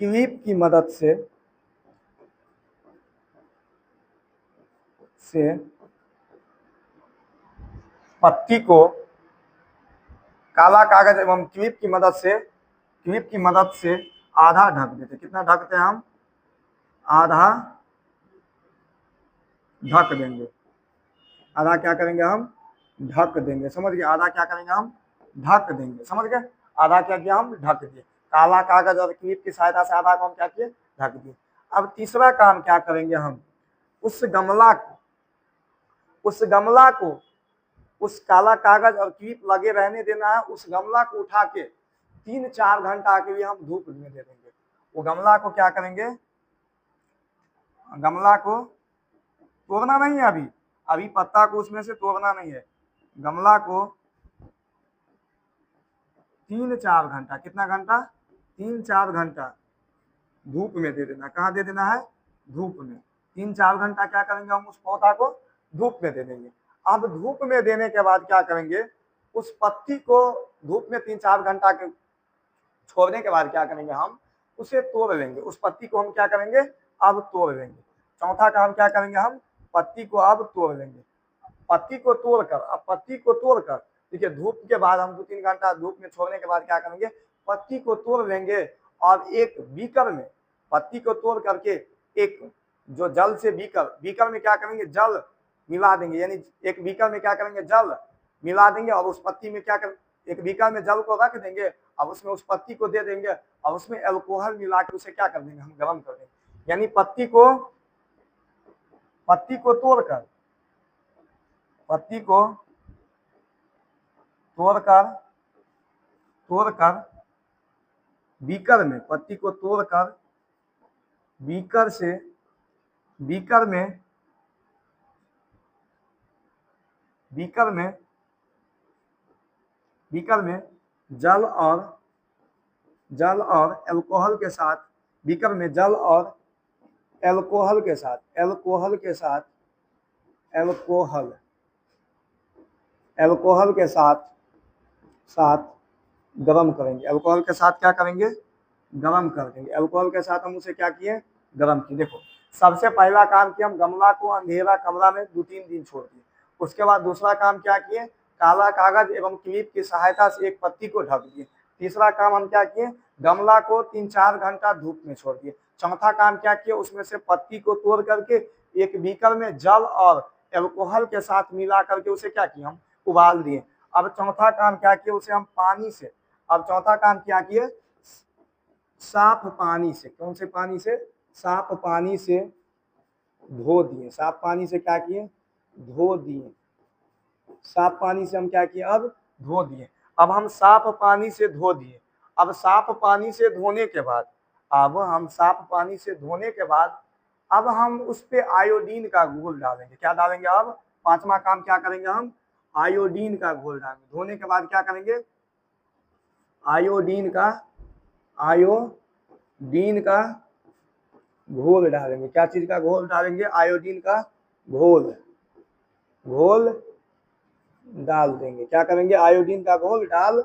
क्लिप की मदद से पत्ती को काला कागज एवं क्लिप की मदद से आधा ढक देते। कितना ढकते हैं हम, आधा ढक देंगे। आधा क्या करेंगे, हम ढक देंगे, समझ गए, आधा क्या करेंगे, हम ढक देंगे, समझ गए। आधा क्या किया, हम ढक दिए, काला कागज और क्लिप की सहायता से आधा को हम क्या किए, ढक दिए। अब तीसरा काम क्या करेंगे, हम उस गमला को उस काला कागज और क्लिप लगे रहने देना है। उस गमला को उठा के 3-4 घंटा के लिए हम धूप में दे देंगे। वो गमला को क्या करेंगे, गमला को तोड़ना नहीं है, अभी पत्ता को उसमें से तोड़ना नहीं है। गमला को 3-4 घंटा, कितना घंटा, 3-4 घंटा धूप में दे देना। कहाँ दे देना है, धूप में। 3-4 घंटा क्या करेंगे, हम उस पौधा को धूप में दे देंगे। अब धूप में देने के बाद क्या करेंगे, उस पत्ती को धूप में 3-4 घंटा के छोड़ने के बाद क्या करेंगे, हम उसे तोड़ लेंगे। उस पत्ती को हम क्या करेंगे, अब तोड़ लेंगे। चौथा काम क्या करेंगे, हम पत्ती को अब तोड़ लेंगे। पत्ती को तोड़कर देखिए, धूप के बाद हम 2-3 घंटा धूप में छोड़ने के बाद क्या करेंगे, पत्ती को तोड़ लेंगे और एक बीकर में पत्ती को तोड़ करके एक जो जल से बीकर में क्या करेंगे, जल मिला देंगे। यानी एक बीकर में क्या करेंगे, जल मिला देंगे और उस पत्ती में क्या कर, एक बीकर में जल को रख देंगे और उसमें उस पत्ती को दे देंगे और उसमें अल्कोहल मिला के उसे क्या कर देंगे, हम गर्म कर देंगे। यानी पत्ती को पत्ती को तोड़कर बीकर में, पत्ती को तोड़कर बीकर से, बीकर में जल और अल्कोहल के साथ, बीकर में जल और अल्कोहल के साथ गरम करेंगे। अल्कोहल के साथ क्या करेंगे? गरम कर देंगे। अल्कोहल के साथ हम उसे क्या किए? गरम किए। देखो, सबसे पहला काम किया हम गमला को अंधेरा कमरा में 2-3 दिन छोड़ दिए। उसके बाद दूसरा काम क्या किए? काला कागज एवं क्लिप की सहायता से एक पत्ती को ढक दिए। तीसरा काम हम क्या किए? गमला को 3-4 घंटा धूप में छोड़ दिए। चौथा काम क्या किया? उसमें से पत्ती को तोड़ करके एक बीकर में जल और अल्कोहल के साथ मिला करके उसे क्या किया? हम उबाल दिए। अब चौथा काम क्या किया? उसे हम पानी से, अब चौथा काम क्या किए? साफ पानी से, कौन से पानी से? साफ पानी से धो दिए। साफ पानी से क्या किए? धो दिए। साफ पानी से हम क्या किए? अब धो दिए। अब हम साफ पानी से धो दिए। अब साफ पानी से धोने के बाद, अब हम उस पे आयोडीन का घोल डालेंगे। क्या डालेंगे? अब पांचवा काम क्या करेंगे? हम आयोडीन का घोल डालेंगे। धोने के बाद क्या करेंगे? आयोडीन का घोल डालेंगे। क्या चीज का घोल डालेंगे? आयोडीन का घोल डाल देंगे। क्या करेंगे? आयोडीन का घोल डाल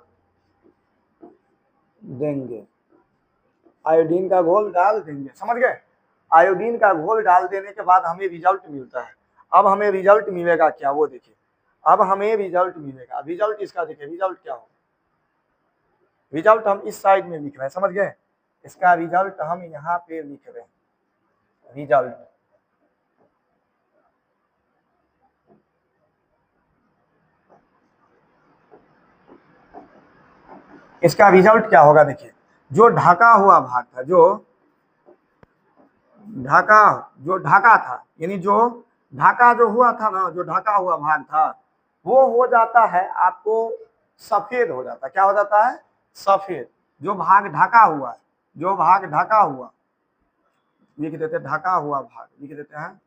देंगे। आयोडीन का घोल डाल देंगे, समझ गए? आयोडीन का घोल डाल देने के बाद हमें रिजल्ट मिलता है। अब हमें रिजल्ट मिलेगा क्या? वो देखिए, अब हमें रिजल्ट मिलेगा। रिजल्ट इसका देखिए, रिजल्ट क्या होगा? रिजल्ट हम इस साइड में लिख रहे हैं, समझ गए? इसका रिजल्ट हम यहाँ पे लिख रहे हैं। रिजल्ट, इसका रिजल्ट क्या होगा? देखिए, जो ढका हुआ भाग था, जो ढका था, यानी जो ढका जो हुआ था ना, जो ढका हुआ भाग था, वो हो जाता है आपको सफेद हो जाता है। क्या हो जाता है? सफेद। जो भाग ढका हुआ है, जो भाग ढका हुआ, लिख देते ढका हुआ भाग, लिख देते हैं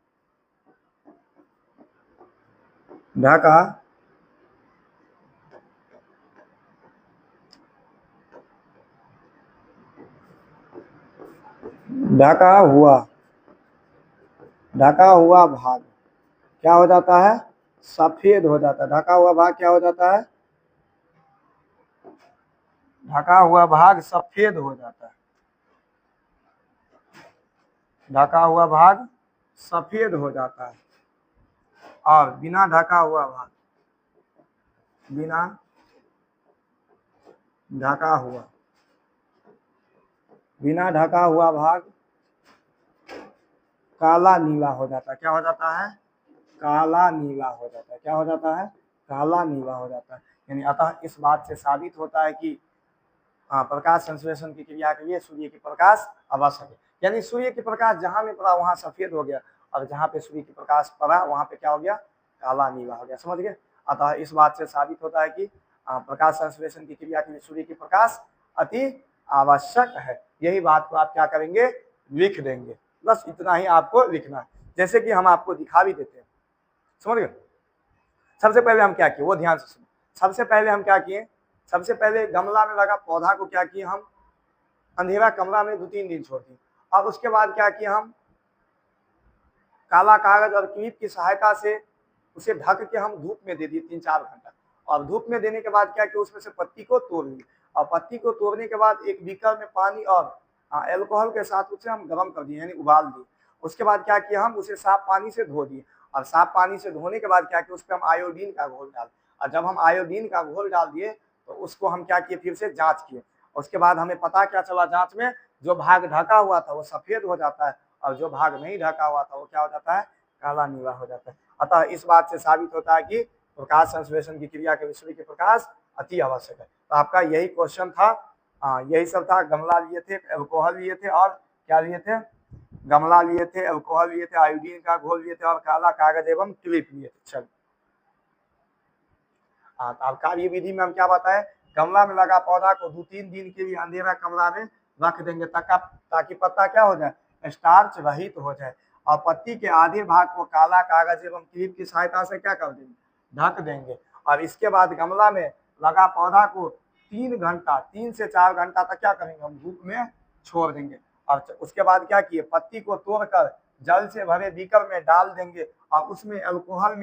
ढका हुआ भाग क्या हो जाता है? सफेद हो जाता है। ढका हुआ भाग क्या हो जाता है? ढका हुआ भाग सफेद हो जाता है। ढका हुआ भाग सफेद हो जाता है। और बिना ढका हुआ भाग, बिना ढका हुआ भाग काला नीला हो जाता है। क्या हो जाता है? काला नीला हो जाता है। क्या हो जाता है? काला नीला हो जाता है। यानी अतः इस बात से साबित होता है कि प्रकाश संश्लेषण की क्रिया के लिए सूर्य की प्रकाश आवश्यक है। यानी सूर्य की प्रकाश जहां में पड़ा वहां सफेद हो गया, और जहां पे सूर्य की प्रकाश पड़ा वहां पे क्या हो गया? काला नीला हो गया, समझ गए? अतः इस बात से साबित होता है कि प्रकाश संश्लेषण की क्रिया के लिए सूर्य की प्रकाश अति आवश्यक है। यही बात को आप क्या करेंगे? लिख देंगे। बस इतना ही आपको लिखना है, जैसे कि हम आपको दिखा भी देते हैं, समझ गए? सबसे पहले हम क्या किए वो ध्यान से सुनो। सबसे पहले हम क्या किए? सबसे पहले गमला में लगा पौधा को क्या किए? हम अंधेरा कमरा में 2-3 दिन छोड़ दिए। और उसके बाद क्या किया? हम काला कागज और क्लिप की सहायता से उसे ढक के हम धूप में दे दिए 3-4 घंटा। और धूप में देने के बाद क्या किया? उसमें से पत्ती को तोड़ लिए। और पत्ती को तोड़ने के बाद एक बीकर में पानी और अल्कोहल के साथ उसे हम गर्म कर दिए, यानी उबाल दिए। उसके बाद क्या किया? हम उसे साफ पानी से धो दिए। और साफ पानी से धोने के बाद क्या किया? उस पर हम आयोडीन का घोल डाल, और जब हम आयोडीन का घोल डाल दिए तो उसको हम क्या किए? फिर से जांच किए। उसके बाद हमें पता क्या चला जांच में? जो भाग ढका हुआ था वो सफेद हो जाता है, और जो भाग नहीं ढका हुआ था वो क्या हो जाता है? काला नीला हो जाता है। अतः इस बात से साबित होता है कि प्रकाश संश्लेषण की क्रिया के लिए सूर्य के प्रकाश अति आवश्यक है। तो आपका यही क्वेश्चन था, यही सब था। गमला लिए थे, अल्कोहल लिए थे, और क्या लिए थे? गमला लिए थे, अल्कोहल लिए थे, आयोडीन का घोल लिए थे और काला कागज एवं क्लिप लिए थे। चल अब कार्य विधि में हम क्या बताए, गमला में लगा पौधा को 2-3 दिन के लिए अंधेरा कमरा में रख देंगे ताकि पत्ता क्या हो जाए, स्टार्च रहित हो जाए, और पत्ती के आधे भाग को काला कागज एवं क्लिप की सहायता से क्या कर देंगे, ढक देंगे। और इसके बाद गमला में लगा पौधा को 3 से 4 घंटा तक क्या करेंगे, हम धूप में छोड़ देंगे। और उसके बाद क्या किए, पत्ती को तोड़कर जल से भरे बीकर में डाल देंगे और उसमें अल्कोहल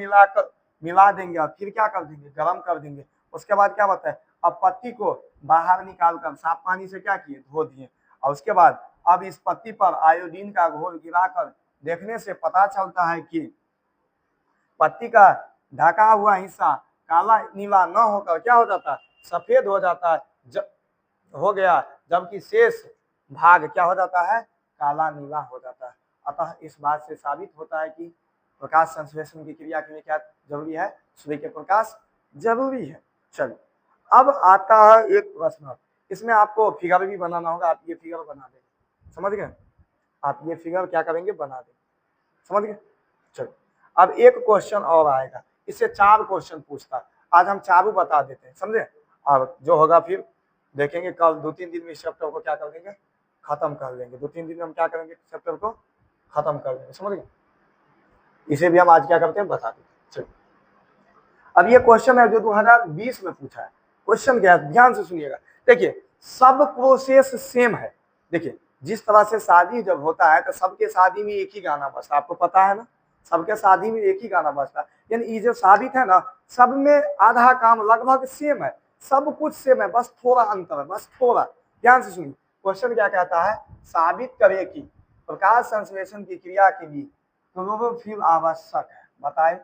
मिला देंगे और फिर क्या कर देंगे, गर्म कर देंगे। उसके बाद क्या होता है, अब पत्ती को बाहर निकालकर साफ पानी से क्या किए, धो दिए। और उसके बाद अब इस पत्ती पर आयोडीन का घोल गिराकर देखने से पता चलता है कि पत्ती का ढका हुआ हिस्सा काला नीला न होकर क्या हो जाता है, सफेद हो जाता है, हो गया, जबकि शेष भाग क्या हो जाता है, काला नीला हो जाता है। अतः इस बात से साबित होता है कि प्रकाश संश्लेषण की क्रिया के लिए क्या जरूरी है, सूर्य के प्रकाश जरूरी है। चलो अब आता है एक प्रश्न, इसमें आपको फिगर भी बनाना होगा, आप ये फिगर बना देंगे, समझ गए, आप ये फिगर क्या करेंगे, बना देंगे, समझ गए। चलो अब एक क्वेश्चन और आएगा, इससे 4 क्वेश्चन पूछता है, आज हम चारों बता देते हैं, समझे। और जो होगा फिर देखेंगे, कल 2-3 दिन में इस चैप्टर को क्या कर देंगे, खत्म कर लेंगे। 2-3 दिन में हम क्या करेंगे, चैप्टर को खत्म कर लेंगे, समझ गए। इसे भी हम आज क्या करते हैं, बता देते हैं। चलिए अब ये क्वेश्चन है जो 2020 में पूछा है। क्वेश्चन क्या है, ध्यान से सुनिएगा। देखिए सब प्रोसेस सेम है। देखिए जिस तरह से शादी जब होता है तो सबके शादी में एक ही गाना बजता है, आपको पता है ना, सबके शादी में एक ही गाना बजता है। यानी ये जो साबित है ना, सब में आधा काम लगभग सेम है, सब कुछ सेम है, बस थोड़ा अंतर है, बस थोड़ा। ध्यान से सुनिए, क्वेश्चन क्या कहता है, साबित करे कि प्रकाश संश्लेषण की क्रिया के लिए क्लोरोफिल आवश्यक है, बताए,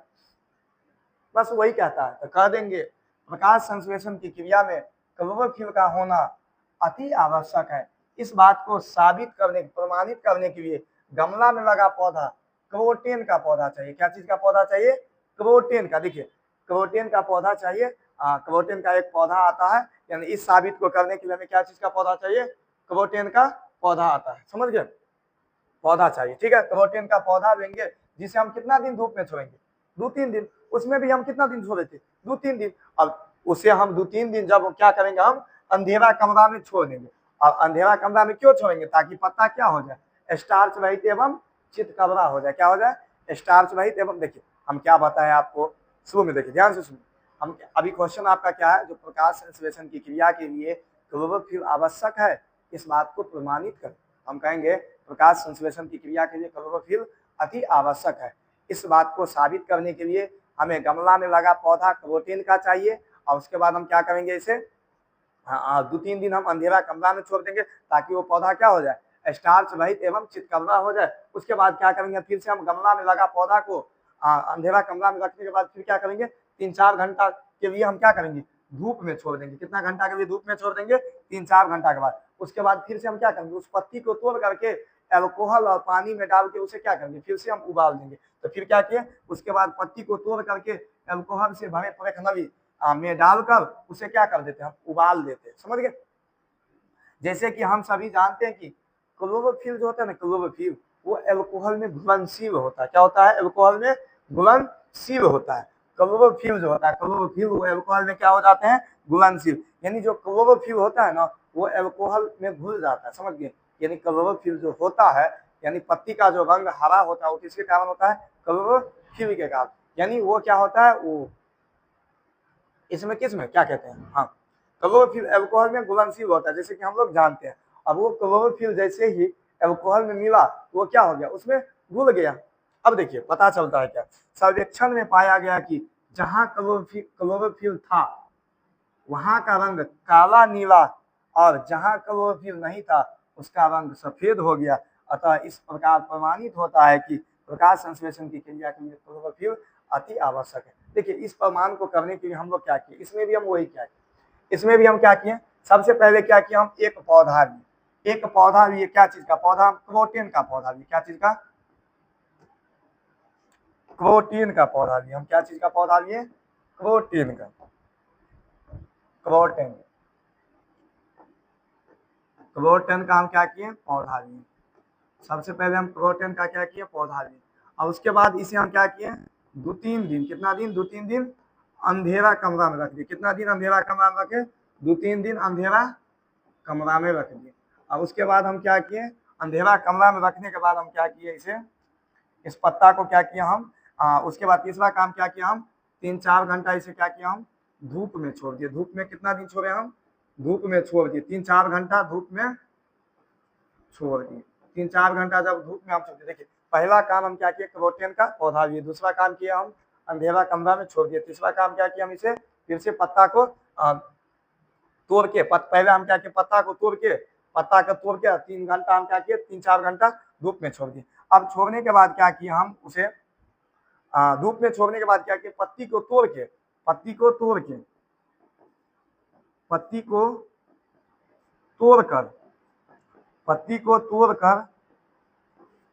बस वही कहता है। तो कह देंगे प्रकाश संश्लेषण की क्रिया में क्लोरोफिल का होना अति आवश्यक है। इस बात को साबित करने, प्रमाणित करने के लिए गमला में लगा पौधा क्रोटेन का पौधा चाहिए। क्या चीज का पौधा चाहिए, क्रोटेन का। देखिए क्रोटेन का पौधा चाहिए, क्रोटेन का एक पौधा आता है, यानी इस साबित को करने के लिए हमें क्या चीज का पौधा चाहिए, क्रोटेन का पौधा आता है, समझ गए, पौधा चाहिए, ठीक है। क्रोटेन का पौधा लेंगे जिसे हम कितना दिन धूप में छोड़ेंगे, 2-3 दिन। उसमें भी हम कितना दिन छोड़े थे, 2-3 दिन। अब उसे हम 2-3 दिन जब क्या करेंगे, हम अंधेरा कमरा में छोड़ देंगे। और अंधेरा कमरा में क्यों छोड़ेंगे, ताकि पत्ता क्या हो जाए, स्टार्च रहित एवं चितकबरा हो जाए। क्या हो जाए, स्टार्च रहित एवं। देखिए हम क्या बताए आपको शुरू में, देखिए ध्यान से सुनिए। हम अभी क्वेश्चन आपका क्या है, जो प्रकाश संश्लेषण की क्रिया के लिए क्लोरोफिल आवश्यक है, इस बात को प्रमाणित करें। हम कहेंगे प्रकाश संश्लेषण की क्रिया के लिए क्लोरोफिल अति आवश्यक है। इस बात को साबित करने के लिए हमें गमला में लगा पौधा क्रोटेन का चाहिए, और उसके बाद हम क्या करेंगे, इसे 2-3 दिन हम अंधेरा कमरा में छोड़ देंगे ताकि वो पौधा क्या हो जाए, स्टार्च रहित एवं चितकबरा हो जाए। उसके बाद क्या करेंगे, फिर से हम गमला में लगा पौधा को अंधेरा कमरा में रखने के बाद फिर क्या करेंगे, 3-4 घंटा के लिए हम क्या करेंगे, धूप में छोड़ देंगे। कितना घंटा के लिए धूप में छोड़ देंगे, 3-4 घंटा के बाद। उसके बाद फिर से हम क्या करेंगे, उस पत्ती को तोड़ करके अल्कोहल और पानी में डाल के उसे क्या करेंगे, फिर से हम उबाल देंगे। तो फिर क्या किए, उसके बाद पत्ती को तोड़ करके अल्कोहल से भरे प्रखनवी में डालकर उसे क्या कर देते हैं, हम उबाल देते हैं, समझ गए। जैसे कि हम सभी जानते हैं कि क्लोरोफिल जो होता है ना, क्लोरोफिल वो अल्कोहल में घुलनशील होता है। क्या होता है, अल्कोहल में घुलनशील होता है। क्लोरोफिल जो होता है, क्लोरोफिल वो अल्कोहल में क्या हो जाते हैं, घुलनशील। यानी जो क्लोरोफिल होता है ना, वो अल्कोहल में घुल जाता है, समझ गए। यानी क्लोरोफिल जो होता है, यानी पत्ती का जो रंग हरा होता है, वो किसके कारण होता है, क्लोरोफिल के कारण। यानी वो क्या होता है, वो इसमें किस में क्या कहते हैं, हाँ, क्लोरोफिल अल्कोहल में घुलनशील होता है, जैसे कि हम लोग जानते हैं। अब वो क्लोरोफिल जैसे ही अल्कोहल में मिला, वो क्या हो गया, उसमें घुल गया। अब देखिए पता चलता है क्या, सर्वेक्षण में पाया गया कि जहां क्लोरोफिल था वहां का रंग काला नीला, और जहां क्लोरोफिल नहीं था उसका रंग सफेद हो गया। अतः इस प्रकार प्रमाणित होता है कि प्रकाश संश्लेषण की क्रिया के लिए क्लोरोफिल अति आवश्यक है। देखिए इस प्रमाण को करने के लिए हम लोग क्या किए, इसमें भी हम वही क्या किए, इसमें भी हम क्या किए, सबसे पहले क्या किया, हम एक पौधा लिए, एक पौधा लिए, क्या चीज का पौधा, क्रोटेन का पौधा लिए। क्या चीज का, क्रोटेन का पौधा लिए। हम क्या चीज का पौधा लिए, क्रोटेन का, क्रोटेन, क्रोटेन का हम क्या किए, पौधा लिए, सबसे पहले हम क्रोटेन का क्या किए, पौधा लिए, और उसके बाद इसे हम क्या किए, 2-3 दिन, कितना दिन, 2-3 दिन अंधेरा कमरा में रख दिए। कितना दिन अंधेरा कमरा में रखे, 2-3 दिन अंधेरा कमरा में रख दिए। अब उसके बाद हम क्या किए, अंधेरा कमरा में रखने के बाद हम क्या किए, इसे, इस पत्ता को क्या किया हम, उसके बाद तीसरा काम क्या किया हम, 3-4 घंटा इसे क्या किया हम, धूप में छोड़ दिए। धूप में कितना दिन छोड़े हम, धूप में छोड़ दिए, 3-4 घंटा धूप में छोड़ दिए। 3-4 घंटा जब धूप में हम छोड़ दिए, देखिए पहला काम हम क्या किए, क्रोटेन का पौधा लिए, दूसरा काम किया हम अंधेरा कमरा में छोड़ दिए, तीसरा काम क्या किया हम, इसे फिर से पत्ता को तोड़ के, पहले हम क्या किए, पत्ता को तोड़ के, 3 घंटा हम क्या किए, 3-4 घंटा धूप में छोड़ दिए। अब छोड़ने के बाद क्या किया हम उसे, धूप में छोड़ने के बाद क्या किया, पत्ती को तोड़ के, पत्ती को तोड़कर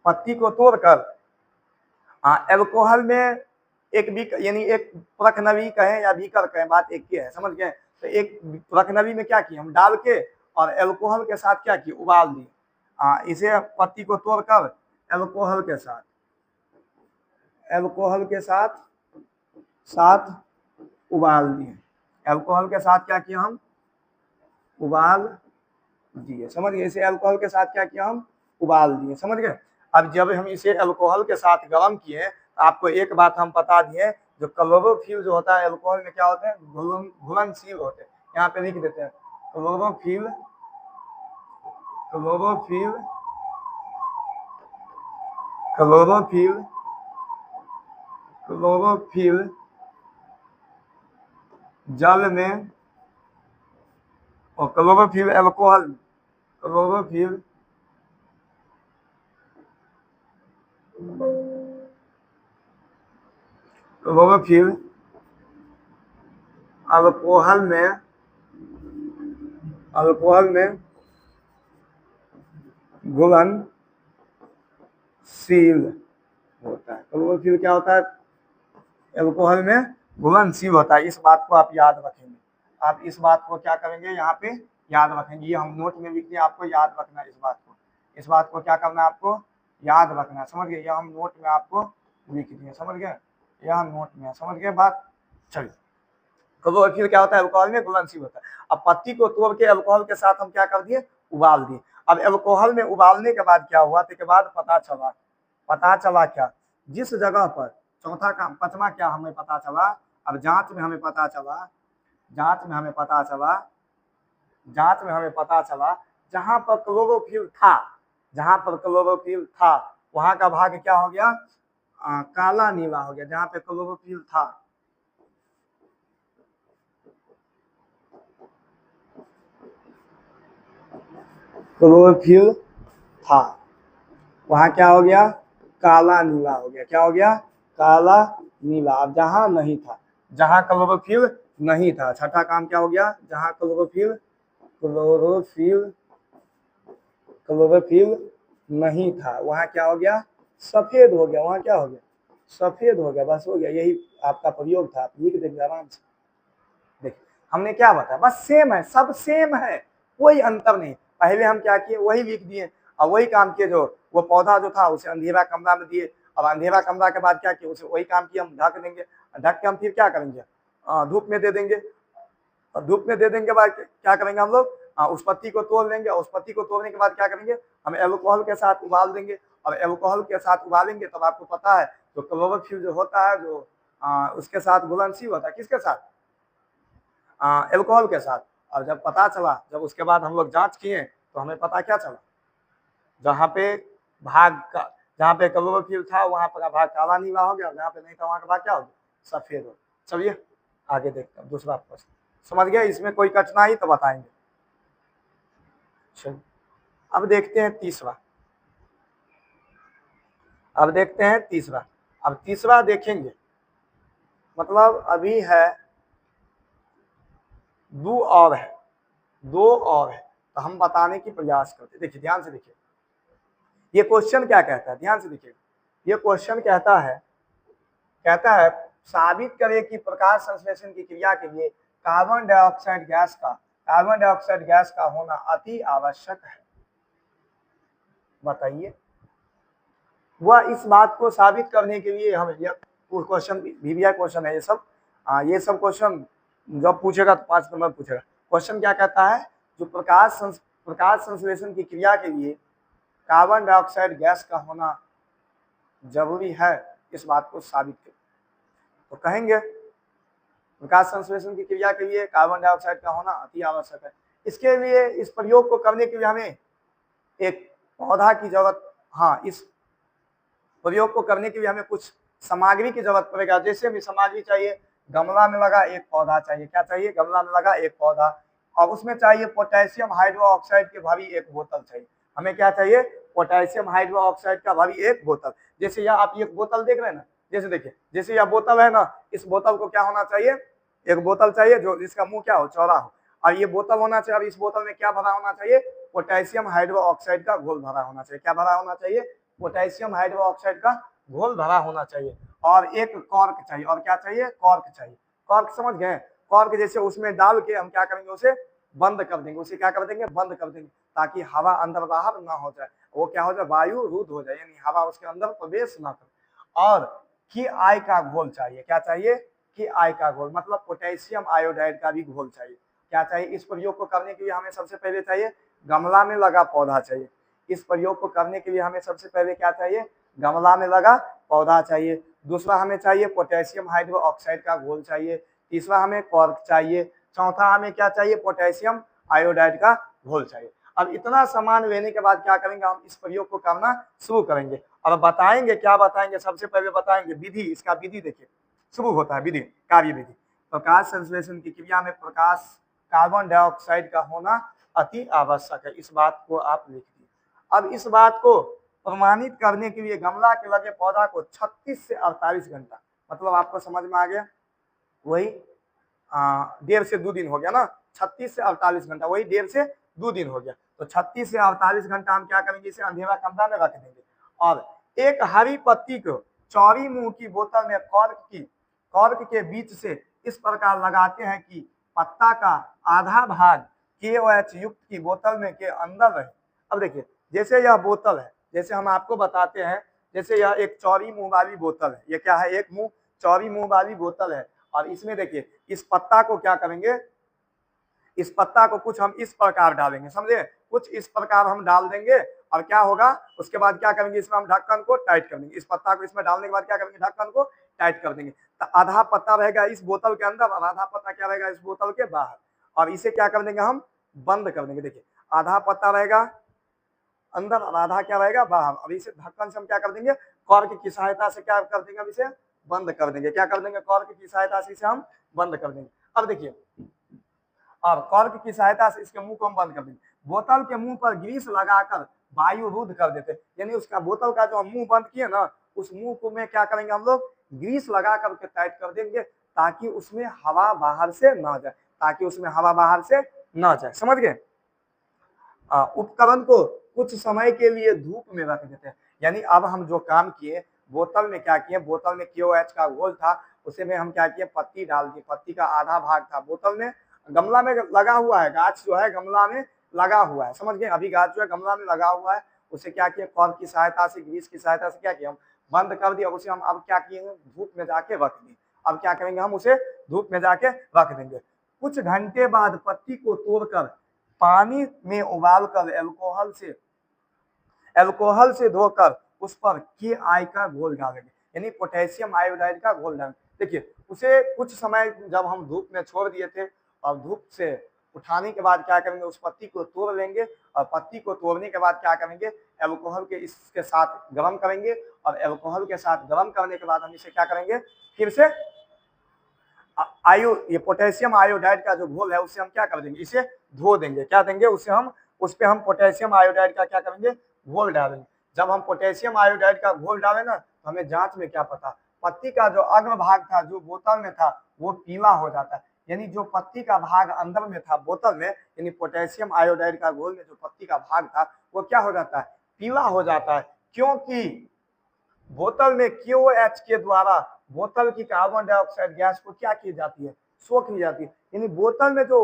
पत्ती को तोड़कर एल्कोहल में एक भी, यानी एक प्रखनवी कहें या बीकर कहें, बात एक ही है, समझ गए। तो एक प्रखनवी में क्या किया हम, डाल के और एल्कोहल के साथ क्या किया, उबाल दिए। इसे पत्ती को तोड़कर एल्कोहल के साथ उबाल दिए। एल्कोहल के साथ क्या किया हम, उबाल दिए, समझ गए। इसे एल्कोहल के साथ क्या किया हम, उबाल दिए, समझ गए। अब जब हम इसे एल्कोहल के साथ गर्म किए, आपको एक बात हम बता दिए, जो क्लोरोफिल जो होता है एल्कोहल में क्या होते हैं, घुलनशील होते हैं। यहाँ पे लिख देते हैं, क्लोरोफिल जल में और क्लोरोफिल एल्कोहल, क्लोरोफिल अल्कोहल में घुलनशील होता है। क्लोरोफिल क्या होता है, एल्कोहल में घुलनशील होता है। इस बात को आप याद रखेंगे, आप इस बात को क्या करेंगे, यहाँ पे याद रखेंगे। ये हम नोट में लिख दिए, आपको याद रखना है इस बात को क्या करना है, आपको याद रखना, समझ गए। यह हम नोट में आपको लिख दिए, समझ गए, यह नोट में, समझ गए बात। चलिए, क्लोरोफिल क्या होता है, एल्कोहल में घुलनशील होता है। अब पत्ती को तोड़ के एल्कोहल के साथ हम क्या कर दिए, उबाल दिए। अब एल्कोहल में उबालने के बाद क्या हुआ, तो के बाद पता चला क्या, जिस जगह पर, चौथा काम, पांचवा क्या हमें पता चला, अब जांच में हमें पता चला, जहां पर क्लोरोफिल था, वहां का भाग क्या हो गया, काला नीला हो गया। जहां पे क्लोरोफिल था वहां क्या हो गया, काला नीला हो गया। क्या हो गया, काला नीला। अब जहां नहीं था, जहां क्लोरोफिल नहीं था, छठा काम क्या हो गया, जहां क्लोरोफिल नहीं था, वहां क्या हो गया, सफेद हो गया। वहां क्या हो गया, सफेद हो गया। बस हो गया, यही आपका प्रयोग था, आप लिख देंगे आराम से। देखिए हमने क्या बताया, बस सेम है, सब सेम है, कोई अंतर नहीं। पहले हम क्या किए, वही लिख दिए, और वही काम किए। जो वो पौधा जो था उसे अंधेरा कमरा में दिए। अब अंधेरा कमरा के बाद क्या किए, उसे वही काम किया, हम ढक देंगे। ढक के हम फिर क्या करेंगे, धूप में दे देंगे। और धूप में दे देने के बाद क्या करेंगे हम लोग, उस पत्ती को तोड़ लेंगे। और उस पत्ती को तोड़ने के बाद क्या करेंगे, हम एल्कोहल के साथ उबाल देंगे। और एल्कोहल के साथ उबालेंगे तब आपको पता है, जो क्लोरोफिल जो होता है, जो उसके साथ घुलनशील होता है, किसके साथ, एल्कोहल के साथ। और जब पता चला, जब उसके बाद हम लोग जांच किए, तो हमें पता क्या चला, जहाँ पे जहाँ पे क्लोरोफिल था वहां पर भाग काला नीला हो गया, जहाँ पे नहीं था वहां का भाग क्या हो गया, सफेद हो। चलिए आगे देखते हैं दूसरा प्रश्न। समझ गया, इसमें कोई कठिनाई तो बताएंगे। चलिए अब देखते हैं तीसरा। अब तीसरा देखेंगे, मतलब अभी है दो और है, तो हम बताने की प्रयास करते। देखिए ध्यान से देखिए, ये क्वेश्चन क्या कहता है, ध्यान से देखिए। ये क्वेश्चन कहता है साबित करें कि प्रकाश संश्लेषण की क्रिया के लिए कार्बन डाइऑक्साइड गैस का होना अति आवश्यक है। बताइए, वह इस बात को साबित करने के लिए हमें यह क्वेश्चन VBI क्वेश्चन है ये सब क्वेश्चन जब पूछेगा तो 5 नंबर पूछेगा। क्वेश्चन क्या कहता है, जो प्रकाश संश्लेषण की क्रिया के लिए कार्बन डाइऑक्साइड गैस का होना जरूरी है, इस बात को साबित करें। तो कहेंगे प्रकाश संश्लेषण की क्रिया के लिए कार्बन डाइऑक्साइड का होना अति आवश्यक है। इसके लिए इस प्रयोग को करने के लिए हमें एक पौधा की जरूरत, हाँ, इस प्रयोग को करने के लिए हमें कुछ सामग्री की जरूरत पड़ेगा। जैसे हमें सामग्री चाहिए, गमला में लगा एक पौधा चाहिए। क्या चाहिए? गमला में लगा एक पौधा, और उसमें चाहिए पोटेशियम हाइड्रोक्साइड की भरी एक बोतल चाहिए। हमें क्या चाहिए? पोटेशियम हाइड्रोक्साइड का भरी एक बोतल। जैसे यह आप एक बोतल देख रहे हैं ना, जैसे देखिए, जैसे यह बोतल है ना, इस बोतल को क्या होना चाहिए? एक बोतल चाहिए जो जिसका मुंह क्या हो, चौड़ा हो, और ये बोतल होना चाहिए। अब इस बोतल में क्या भरा होना चाहिए? पोटेशियम हाइड्रोक्साइड का घोल भरा होना चाहिए। क्या भरा होना चाहिए? पोटेशियम हाइड्रोक्साइड का घोल भरा होना चाहिए। और एक कॉर्क चाहिए। और क्या चाहिए? कॉर्क चाहिए। कॉर्क समझ गए? कॉर्क जैसे उसमें डाल के हम क्या करेंगे? उसे बंद कर देंगे। उसे क्या कर देंगे? बंद कर देंगे, ताकि हवा अंदर बाहर ना हो जाए। वो क्या हो जाए? वायु रुद्ध हो जाए, यानी हवा उसके अंदर प्रवेश ना करे। और की आई का घोल चाहिए। क्या चाहिए? की आई का घोल, मतलब पोटेशियम आयोडाइड का भी घोल चाहिए। क्या चाहिए? इस प्रयोग को करने के लिए हमें सबसे पहले चाहिए गमला में लगा पौधा चाहिए। इस प्रयोग को करने के लिए हमें सबसे पहले क्या चाहिए? गमला में लगा पौधा चाहिए। दूसरा हमें चाहिए पोटेशियम हाइड्रोक्साइड का घोल चाहिए। तीसरा हमें कॉर्क चाहिए। चौथा हमें क्या चाहिए? पोटेशियम आयोडाइड का घोल चाहिए। अब इतना सामान लेने के बाद क्या करेंगे? हम इस प्रयोग को करना शुरू करेंगे और बताएंगे। क्या बताएंगे? सबसे पहले बताएंगे विधि। इसका विधि देखिए, शुरू होता है विधि, कार्य विधि। प्रकाश संश्लेषण की क्रिया में प्रकाश कार्बन डाइऑक्साइड का होना अति आवश्यक है। इस बात को आप लिख दीजिए। अब इस बात को प्रमाणित करने के लिए गमला के लगे पौधा को 36 से 48 घंटा, मतलब आपको समझ में आ गया, वही 1.5 से 2 दिन हो गया ना। 36 से 48 घंटा, वही 1.5 से 2 दिन हो गया। तो 36 से 48 घंटा हम क्या करेंगे? इसे अंधेरा कमरा में रख देंगे और एक हरी पत्ती को चौड़ी मुंह की बोतल में कॉर्क के बीच से इस प्रकार लगाते हैं कि पत्ता का आधा भाग KOH युक्त की बोतल में के अंदर रहे। अब देखिए, जैसे यह बोतल है, जैसे हम आपको बताते हैं, जैसे यह एक चौड़ी मुंह वाली बोतल है। ये क्या है? एक चौड़ी मुंह वाली बोतल है। और इसमें देखिए, इस पत्ता को क्या करेंगे? इस पत्ता को कुछ हम इस प्रकार डालेंगे, समझे? कुछ इस प्रकार हम डाल देंगे और क्या होगा? उसके बाद क्या करेंगे? इसमें हम ढक्कन को टाइट कर देंगे। इस पत्ता को इसमें डालने के बाद क्या करेंगे? ढक्कन को टाइट कर देंगे। तो आधा पत्ता रहेगा इस बोतल के अंदर और आधा पत्ता क्या रहेगा? इस बोतल के बाहर। और इसे क्या कर देंगे? हम बंद कर देंगे। देखिए, आधा पत्ता रहेगा अंदर और आधा क्या रहेगा? बाहर। अब इसे ढक्कन से हम क्या कर देंगे? कॉर्क की सहायता से क्या कर देंगे? अब इसे बंद कर देंगे। क्या कर देंगे? कॉर्क की सहायता से इसे हम बंद कर देंगे। अब देखिए, और कॉर्क की सहायता से इसके मुंह को हम बंद कर देंगे। बोतल के मुंह पर ग्रीस लगाकर वायु रुद्ध कर देते, यानी उसका बोतल का जो हम मुंह बंद किए ना, उस मुंह को में क्या करेंगे? हम लोग ग्रीस लगा करके टाइट कर देंगे, ताकि उसमें हवा बाहर से ना जाए, ताकि उसमें हवा बाहर से ना जाए। समझ गए? उपकरण को कुछ समय के लिए धूप में रख देते हैं। यानी अब हम जो काम किए, बोतल में क्या किए? बोतल में KOH का घोल था, उसे में हम क्या किए? पत्ती डाल दी। पत्ती का आधा भाग था बोतल में, गमला में लगा हुआ है। गाछ जो है गमला में लगा हुआ है, समझ गए? अभी गाछ जो है गमला में लगा हुआ है, उसे क्या किया? कॉर्क की सहायता से, ग्रीस की सहायता से क्या किया? हम बंद कर दिया। उसे हम अब क्या किए? धूप में जाके रख दी। अब क्या करेंगे? हम उसे धूप में जाके रख देंगे। कुछ घंटे बाद पत्ती को तोड़कर पानी में उबालकर एल्कोहल से धोकर उस पर KI का घोल डालेंगे, यानी पोटेशियम आयोडाइड का घोल डालेंगे। देखिए, उसे कुछ समय जब हम धूप में छोड़ दिए थे, और धूप से उठाने के बाद क्या करेंगे? उस पत्ती को तोड़ लेंगे, और पत्ती को तोड़ने के बाद क्या करेंगे? एल्कोहल के इसके साथ गर्म करेंगे, और एल्कोहल के साथ गर्म करने के बाद हम इसे क्या करेंगे? फिर से ये पोटेशियम आयोडाइड का जो घोल है उसे हम क्या कर देंगे? इसे धो देंगे। क्या देंगे? उसे हम उस पे हम पोटेशियम आयोडाइड का क्या करेंगे? घोल डालेंगे। जब हम पोटेशियम आयोडाइड का घोल डालें ना, तो हमें जांच में क्या पता? पत्ती का जो अग्र भाग था, जो बोतल में था, वो पीला हो जाता है। यानी जो पत्ती का भाग अंदर में था बोतल में, यानी पोटेशियम आयोडाइड का घोल में जो पत्ती का भाग था, वो क्या हो जाता है? पीला हो जाता है। क्योंकि बोतल में KOH के द्वारा बोतल की कार्बन डाइऑक्साइड गैस को क्या की जाती है? सोख की जाती है। यानी बोतल में जो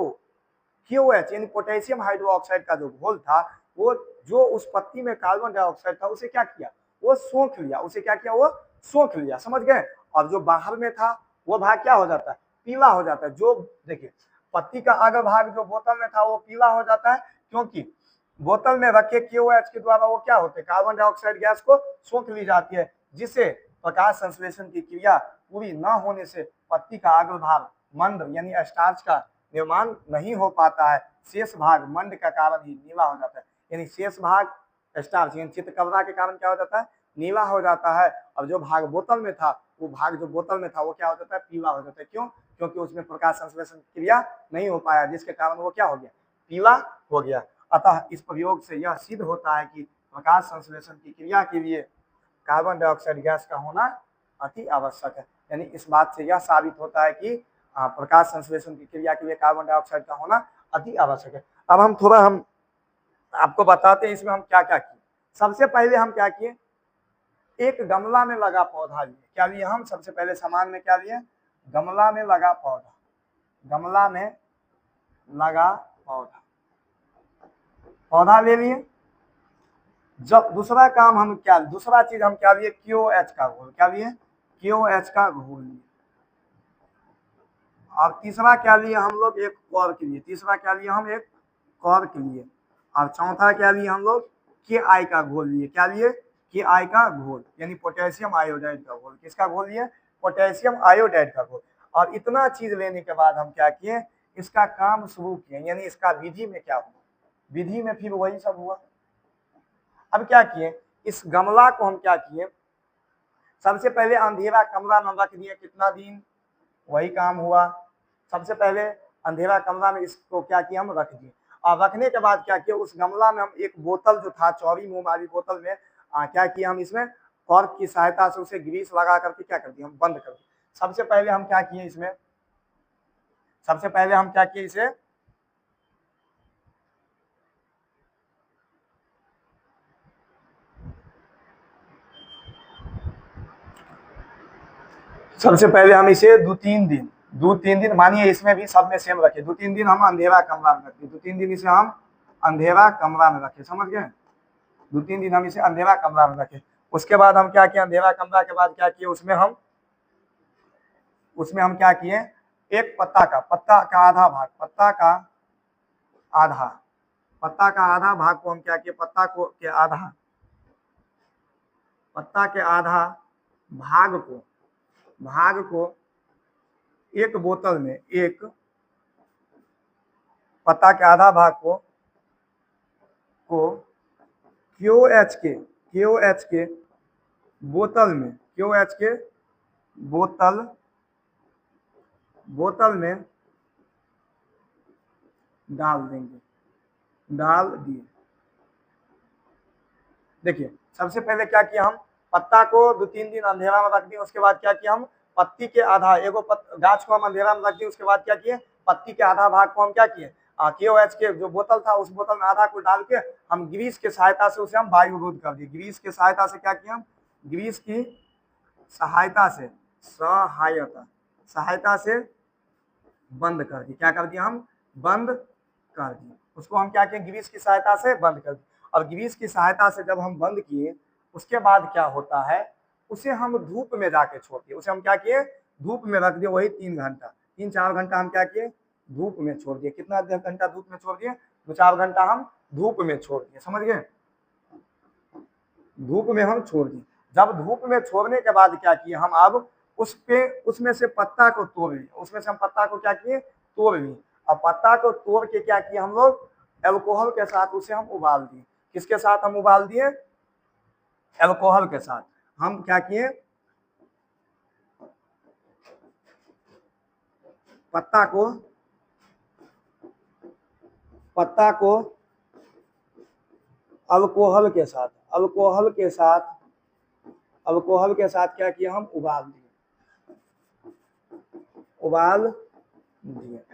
KOH यानी पोटेशियम हाइड्रोक्साइड का जो घोल था, वो जो उस पत्ती में कार्बन डाइऑक्साइड था, उसे क्या किया? वो सोख लिया, उसे क्या किया, वो सोख लिया, समझ गए। और जो बाहर में था वो भाग क्या हो जाता है, पीला हो जाता है। जो देखिए पत्ती का अगर भाग जो बोतल में था वो पीला हो जाता है, क्योंकि बोतल में रखे KOH के द्वारा वो क्या होते हैं, कार्बन डाइऑक्साइड गैस को सोख ली जाती है, जिससे प्रकाश संश्लेषण की क्रिया पूरी न होने से पत्ती का अग्र भाग मंद यानी स्टार्च का निर्माण नहीं हो पाता है। शेष भाग मंड का कारण ही नीला हो जाता है, यानी शेष भाग स्टार्च यानी चित्रकला के कारण क्या हो जाता है, नीला हो जाता है। और जो भाग बोतल में था, वो भाग जो बोतल में था वो क्या हो जाता है, पीला हो जाता है। क्यों, क्योंकि उसमें प्रकाश संश्लेषण क्रिया नहीं हो पाया, जिसके कारण वो क्या हो गया, पीला हो गया। अतः इस प्रयोग से यह सिद्ध होता है कि प्रकाश संश्लेषण की क्रिया के लिए कार्बन डाइऑक्साइड गैस का होना अति आवश्यक है। यानी इस बात से यह साबित होता है कि प्रकाश संश्लेषण की क्रिया के लिए कार्बन डाइऑक्साइड का होना अति आवश्यक है। अब हम आपको बताते हैं इसमें हम क्या क्या किए। सबसे पहले हम क्या किए, एक गमला में लगा पौधा लिए। क्या लिए हम, सबसे पहले सामान में क्या लिए, गमला में लगा पौधा, गमला में लगा पौधा, पौधा ले लिए। जब दूसरा काम हम क्या, दूसरा चीज हम क्या लिए, KOH का घोल, क्या लिए, KOH का घोल लिए। और तीसरा क्या लिए हम लोग, एक कॉर्क लिए, तीसरा क्या लिए हम, एक कॉर्क लिए। और चौथा क्या लिए हम लोग, KI का घोल लिए। क्या लिए, KI का घोल यानी पोटेशियम आयोडाइड का घोल। किसका घोल लिए, पोटेशियम आयोडाइड का घोल। और इतना चीज लेने के बाद हम क्या किए, इसका काम शुरू किए, यानी इसका विधि में क्या हुआ, विधि में फिर वही सब हुआ। अब क्या किए, इस गमला को हम क्या किए, सबसे पहले अंधेरा कमरा में रख दिए, कितना दिन, वही काम हुआ। सबसे पहले अंधेरा कमरा में इसको क्या किया, हम रख दिए। और रखने के बाद क्या किया, उस गमला में हम एक बोतल जो था, चौड़ी मुंह वाली बोतल में क्या किया, हम इसमें कॉर्क की सहायता से उसे ग्रीस लगा करके क्या कर दिया, हम बंद कर दिए। सबसे पहले हम क्या किए इसमें, सबसे पहले हम क्या किए इसे, सबसे पहले हम इसे दो तीन दिन मानिए इसमें भी सब में सेम रखे, 2-3 दिन हम अंधेरा कमरा में रखे, 2-3 दिन इसे हम अंधेरा कमरा में रखे, समझ गए। 2-3 दिन हम इसे अंधेरा कमरा में रखे। उसके बाद हम क्या किए, अंधेरा कमरा के बाद क्या किए, उसमें हम क्या किए, एक पत्ता का आधा भाग, पत्ता का आधा भाग को हम क्या किए, पत्ता के आधा भाग को एक बोतल में, एक पत्ता के आधा भाग को KOH के बोतल में, KOH के बोतल में डाल दिए। देखिए सबसे पहले क्या किया, हम पत्ता को 2-3 दिन अंधेरा में रख दिए। उसके बाद क्या किया, हम पत्ती के आधा, एगो गाछ को हम अंधेरा में रख दिए। उसके बाद क्या किए, पत्ती के आधा भाग को हम क्या किए, KOH के जो बोतल था उस बोतल में आधा को डाल के हम ग्रीस के सहायता से उसे हम वायुरोध कर दिए। ग्रीस के सहायता से क्या किया, हम ग्रीस की सहायता से बंद कर दिए। क्या कर दिया, हम बंद कर दिए। उसको हम क्या किए, ग्रीस की सहायता से बंद कर दिए। और ग्रीस की सहायता से जब हम बंद किए, उसके बाद क्या होता है, उसे हम धूप में जाके छोड़ दिए। उसे हम क्या किए, धूप में रख दिए, वही 3-4 घंटा हम क्या किए, धूप में छोड़ दिए। कितना घंटा धूप में छोड़ दिए, 2-4 घंटा हम धूप में छोड़ दिए, समझ गए। धूप में हम छोड़ दिए। जब धूप में छोड़ने के बाद क्या किए, हम अब उसमें से पत्ता को तोड़ लिए। उसमें से हम पत्ता को क्या किए, तोड़ लिए। अब पत्ता को तोड़ के क्या किए, हम लोग एल्कोहल के साथ उसे हम उबाल दिए। किसके साथ हम उबाल दिए, एल्कोहल के साथ। हम क्या किए, पत्ता को अल्कोहल के साथ क्या किया, हम उबाल दिए।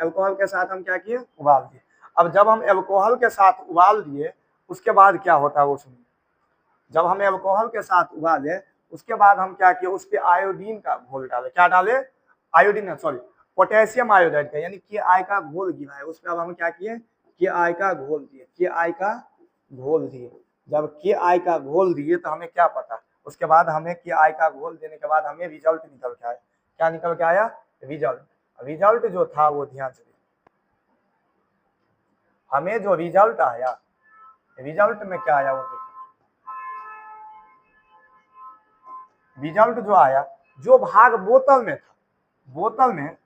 एल्कोहल के साथ हम क्या किए, उबाल दिए। अब जब हम एल्कोहल के साथ उबाल दिए, उसके बाद क्या होता है वो सुनिए। जब हम एल्कोहल के साथ उबाले, उसके बाद हम क्या किए, उस पे आयोडीन का घोल डाले। क्या डाले, पोटेशियम आयोडाइड का, यानी KI का घोल गिरा है। उस पर अब हम क्या किए, KI का घोल दिए। जब KI का घोल दिए तो हमें क्या पता, उसके बाद हमें कि आई का घोल देने के बाद हमें रिजल्ट निकल के आया। क्या निकल के आया? रिजल्ट जो था वो ध्यान से हमें जो रिजल्ट आया, रिजल्ट में क्या आया वो देखिए। रिजल्ट जो आया, जो भाग बोतल में था, बोतल में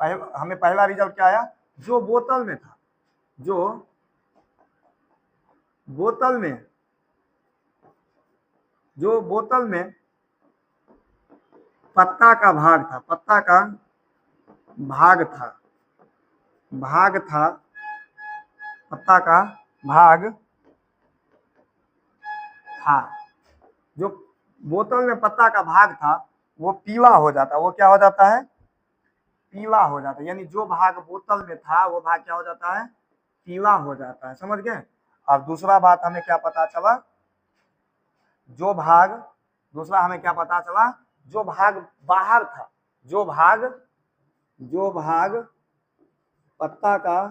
हमें पहला रिजल्ट क्या आया? जो बोतल में था, जो बोतल में, जो बोतल में पत्ता का भाग था, पत्ता का भाग था, भाग था, पत्ता का भाग था, जो बोतल में पत्ता का भाग था वो पीला हो जाता। वो क्या हो जाता है? पीला हो जाता है। यानी जो भाग बोतल में था वो भाग क्या हो जाता है? पीला हो जाता है। समझ गए? अब दूसरा बात हमें क्या पता चला? जो भाग, दूसरा हमें क्या पता चला? जो भाग बाहर था, जो भाग पत्ता का,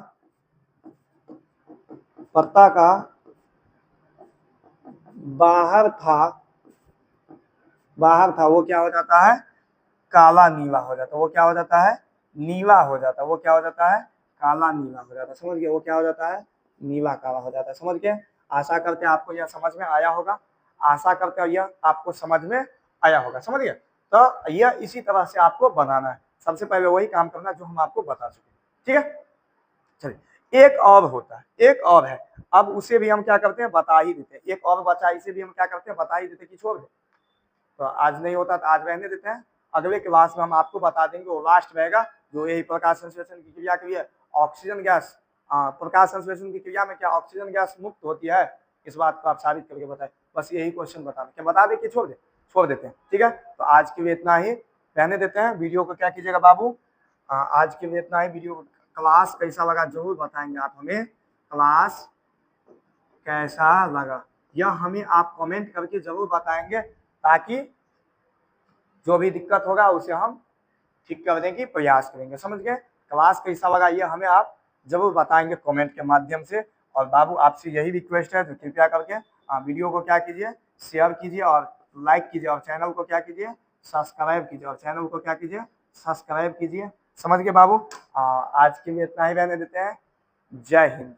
पत्ता का बाहर था, बाहर था, वो क्या हो जाता है? काला नीला हो जाता है। वो क्या हो जाता है? नीला हो जाता है। वो क्या हो जाता है? काला नीला हो जाता है। समझ गए? वो क्या हो जाता है? नीला काला हो जाता है। समझ गए? आशा करते हैं आपको यह समझ में आया होगा। आशा करते हैं यह आपको समझ में आया होगा। समझ गए? तो यह इसी तरह से आपको बनाना है। सबसे पहले वही काम करना जो हम आपको बता चुके। ठीक है, चलिए एक और होता है, एक और है। अब उसे भी हम क्या करते हैं? बता ही देते हैं। एक और बचा, इसे भी हम क्या करते हैं? बता ही देते कि छोड़ दे। तो आज नहीं होता तो आज रहने देते हैं। अगले क्लास में हम आपको बता देंगे, वो लास्ट रहेगा, जो यही प्रकाश संश्लेषण की क्रिया के लिए ऑक्सीजन गैस, प्रकाश संश्लेषण की क्रिया में क्या ऑक्सीजन गैस मुक्त होती है, इस बात को आप साबित करके बताएं। बस यही क्वेश्चन बताना, क्या बता दे कि छोड़ दे? छोड़ देते हैं। ठीक है, तो आज के लिए इतना ही, रहने देते हैं। वीडियो को क्या कीजिएगा बाबू, आज के लिए इतना ही। वीडियो क्लास कैसा लगा जरूर बताएंगे आप हमें, क्लास कैसा लगा यह हमें आप कमेंट करके जरूर बताएंगे, ताकि जो भी दिक्कत होगा उसे हम ठीक करने की प्रयास करेंगे। समझ गए? क्लास कैसा लगा ये हमें आप जरूर बताएंगे कमेंट के माध्यम से। और बाबू आपसे यही रिक्वेस्ट है, तो कृपया करके वीडियो को क्या कीजिए? शेयर कीजिए और लाइक कीजिए, और चैनल को क्या कीजिए? सब्सक्राइब कीजिए, और चैनल को क्या कीजिए? सब्सक्राइब कीजिए। समझ गए बाबू? आज के लिए इतना ही रहने देते हैं। जय हिंद।